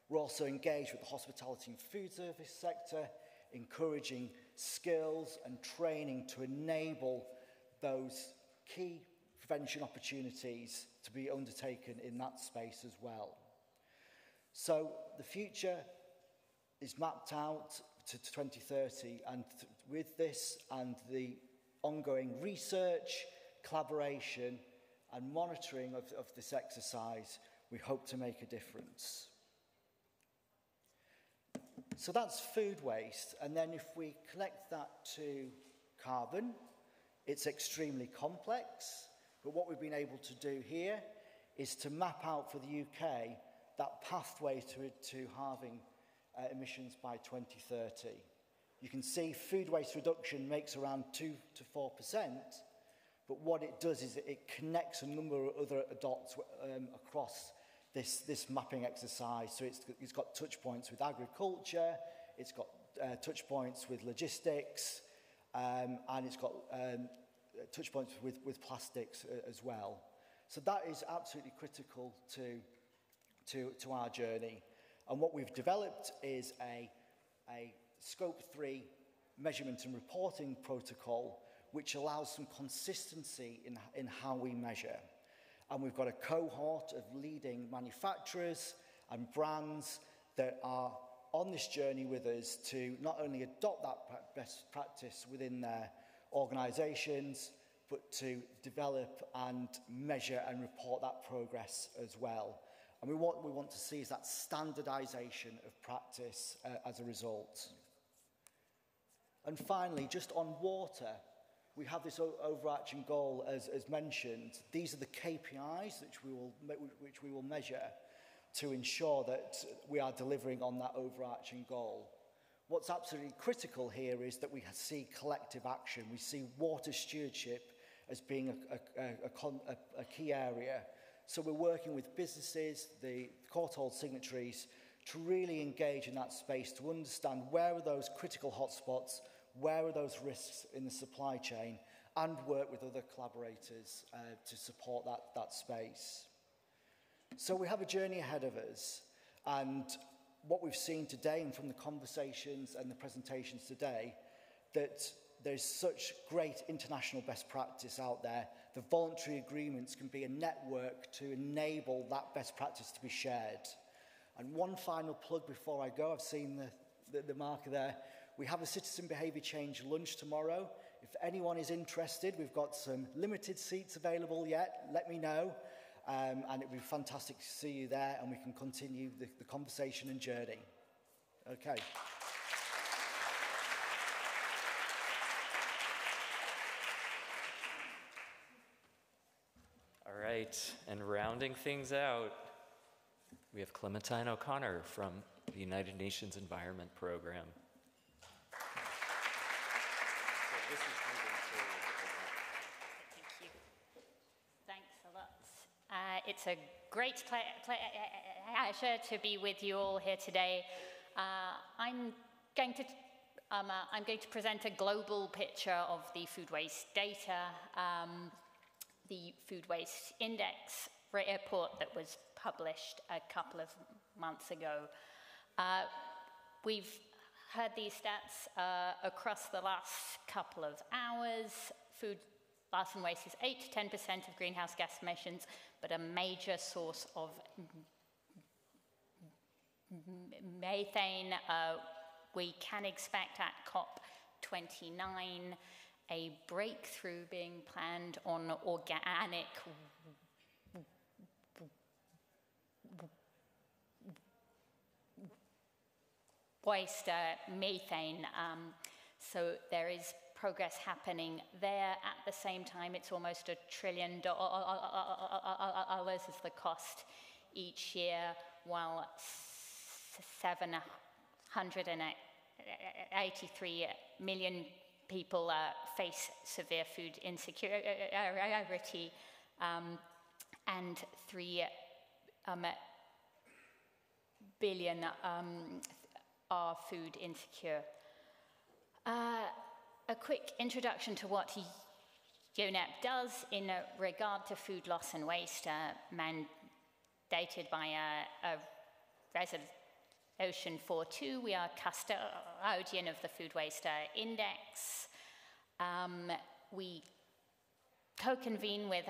We're also engaged with the hospitality and food service sector, encouraging skills and training to enable those key prevention opportunities to be undertaken in that space as well. So the future is mapped out to 2030, and with this and the ongoing research, collaboration and monitoring of this exercise, we hope to make a difference. So that's food waste, and then if we connect that to carbon, it's extremely complex, but what we've been able to do here is to map out for the UK that pathway to halving emissions by 2030. You can see food waste reduction makes around 2 to 4%, but what it does is it connects a number of other dots across this mapping exercise. So it's got touch points with agriculture, it's got touch points with logistics, and it's got touch points with plastics as well. So that is absolutely critical to our journey. And what we've developed is a Scope 3 measurement and reporting protocol which allows some consistency in how we measure. And we've got a cohort of leading manufacturers and brands that are on this journey with us to not only adopt that best practice within their organisations, but to develop and measure and report that progress as well. And what we want to see is that standardisation of practice as a result. And finally, just on water, we have this overarching goal, as mentioned. These are the KPIs which we will measure to ensure that we are delivering on that overarching goal. What's absolutely critical here is that we see collective action. We see water stewardship as being a key area. So we're working with businesses, the court-hold signatories, to really engage in that space, to understand where are those critical hotspots, where are those risks in the supply chain, and work with other collaborators to support that space. So we have a journey ahead of us, and what we've seen today and from the conversations and the presentations today, that there's such great international best practice out there. The voluntary agreements can be a network to enable that best practice to be shared. And one final plug before I go, I've seen the marker there. We have a citizen behaviour change lunch tomorrow. if anyone is interested, we've got some limited seats available yet. Let me know. And it would be fantastic to see you there, and we can continue the conversation and journey. Okay. All right, and rounding things out, we have Clementine O'Connor from the United Nations Environment Program. It's a great pleasure to be with you all here today. I'm going to present a global picture of the food waste data, the Food Waste Index report that was published a couple of months ago. We've heard these stats across the last couple of hours. Food loss and waste is 8 to 10% of greenhouse gas emissions, but a major source of methane. We can expect at COP29 a breakthrough being planned on organic waste methane. So there is progress happening there. At the same time, it's almost $1 trillion is the cost each year, while 783 million people face severe food insecurity, and 3 billion are food insecure. A quick introduction to what UNEP does in regard to food loss and waste, mandated by a Resolution 4.2. We are custodian of the Food Waste Index. We co-convene with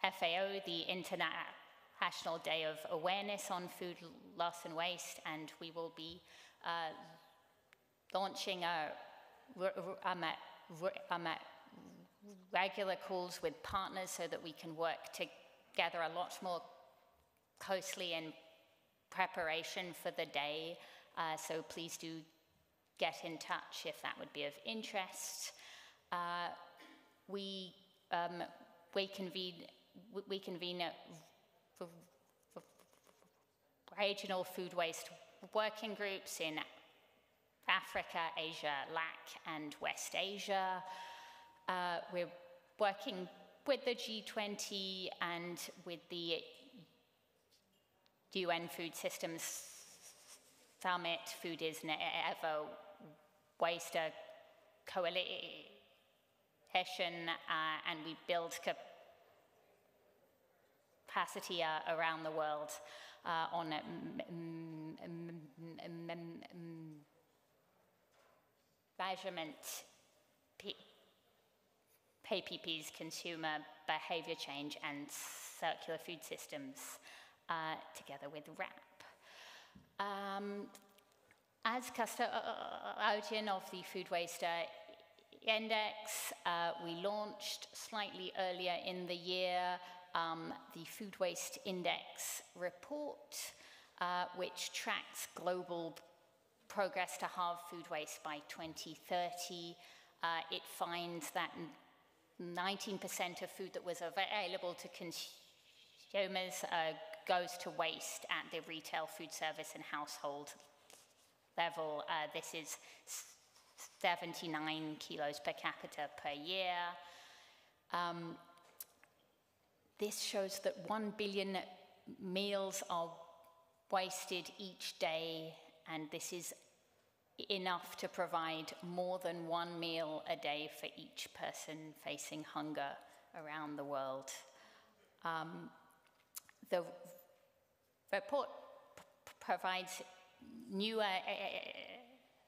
FAO, the International Day of Awareness on Food Loss and Waste, and we will be launching regular calls with partners so that we can work together a lot more closely in preparation for the day. So please do get in touch if that would be of interest. We convene regional food waste working groups in Africa, Asia, LAC, and West Asia. We're working with the G20 and with the UN Food Systems Summit. Food is Never Waste Coalition, and we build capacity around the world on measurement, PPPs, consumer behavior change, and circular food systems, together with RAP. As custodian of the Food Waste Index, we launched slightly earlier in the year the Food Waste Index report, which tracks global progress to halve food waste by 2030. It finds that 19% of food that was available to consumers goes to waste at the retail, food service, and household level. This is 79 kilos per capita per year. This shows that 1 billion meals are wasted each day, and this is enough to provide more than 1 meal a day for each person facing hunger around the world. The report provides newer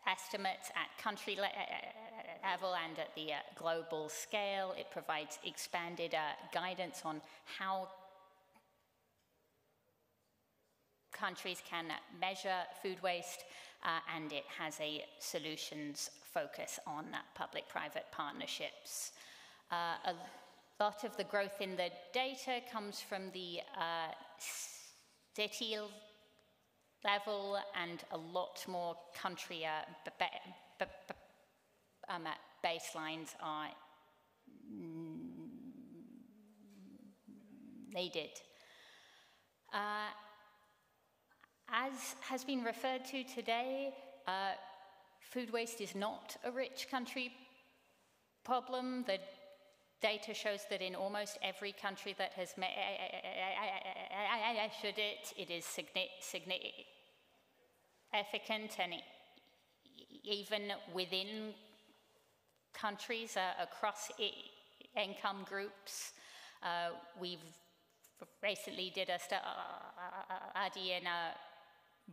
estimates at country level and at the global scale. It provides expanded guidance on how countries can measure food waste and it has a solutions focus on public-private partnerships. A lot of the growth in the data comes from the city level, and a lot more country baselines are needed. As has been referred to today, food waste is not a rich country problem. The data shows that in almost every country that has measured it, it is significant, and even within countries across income groups. We've recently did a study in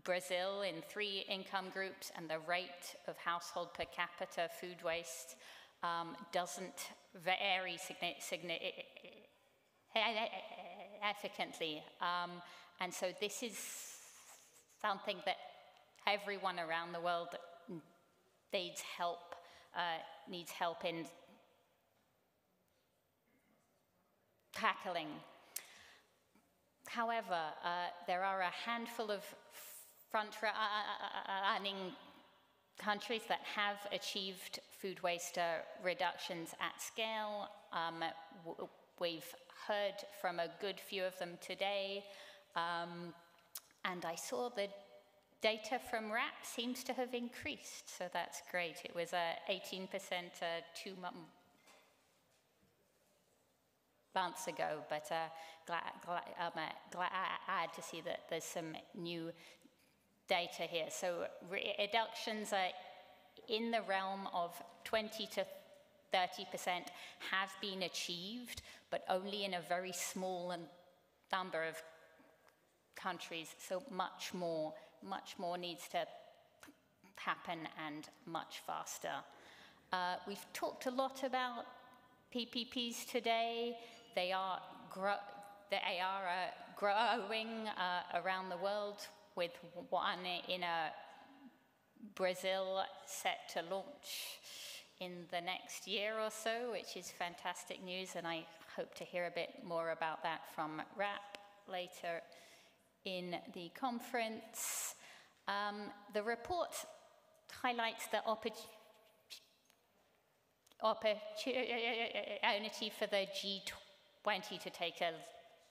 Brazil in 3 income groups, and the rate of household per capita food waste doesn't vary significantly. And so this is something that everyone around the world needs help in tackling. However, there are a handful of front-running countries that have achieved food waste reductions at scale. We've heard from a good few of them today, and I saw the data from RAP seems to have increased, so that's great. It was 18% 2 months ago, but glad to see that there's some new data here. So reductions are in the realm of 20 to 30% have been achieved, but only in a very small number of countries. So much more needs to happen, and much faster. We've talked a lot about PPPs today. They are growing around the world, with one in Brazil set to launch in the next year or so, which is fantastic news, and I hope to hear a bit more about that from RAP later in the conference. The report highlights the opportunity for the G20 to take a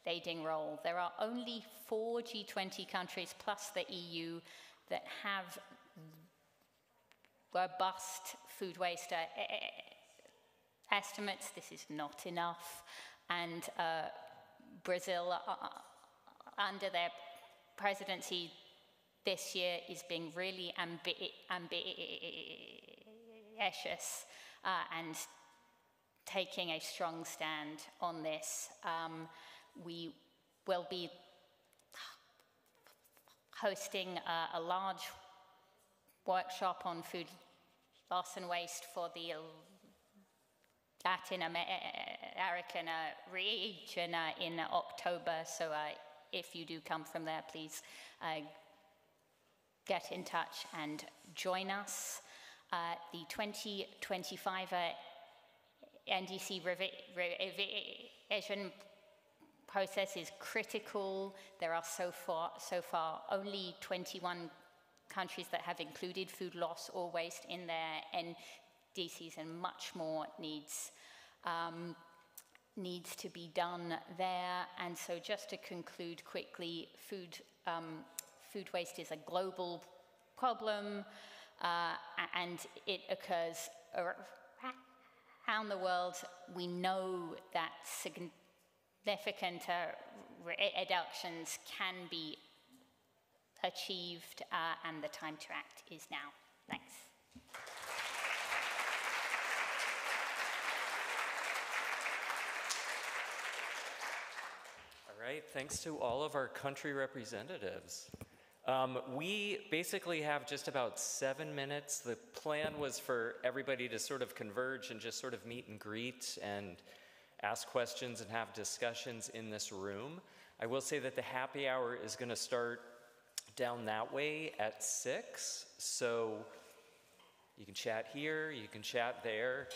leading role. There are only 4 G20 countries plus the EU that have robust food waste estimates. This is not enough, and Brazil, under their presidency this year, is being really ambitious and taking a strong stand on this. We will be hosting a large workshop on food loss and waste for the Latin American region in October. So if you do come from there, please get in touch and join us. The 2025 NDC revision process is critical. There are so far only 21 countries that have included food loss or waste in their NDCs, and much more needs to be done there. And so, just to conclude quickly, food waste is a global problem, and it occurs around the world. We know that significant reductions can be achieved, and the time to act is now. Thanks. All right, thanks to all of our country representatives. We basically have just about 7 minutes. The plan was for everybody to sort of converge and just sort of meet and greet and ask questions and have discussions in this room. I will say that the happy hour is going to start down that way at 6. So you can chat here, you can chat there,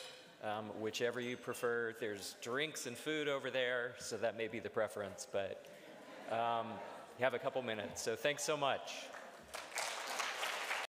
whichever you prefer. There's drinks and food over there, so that may be the preference, but you have a couple minutes. So thanks so much.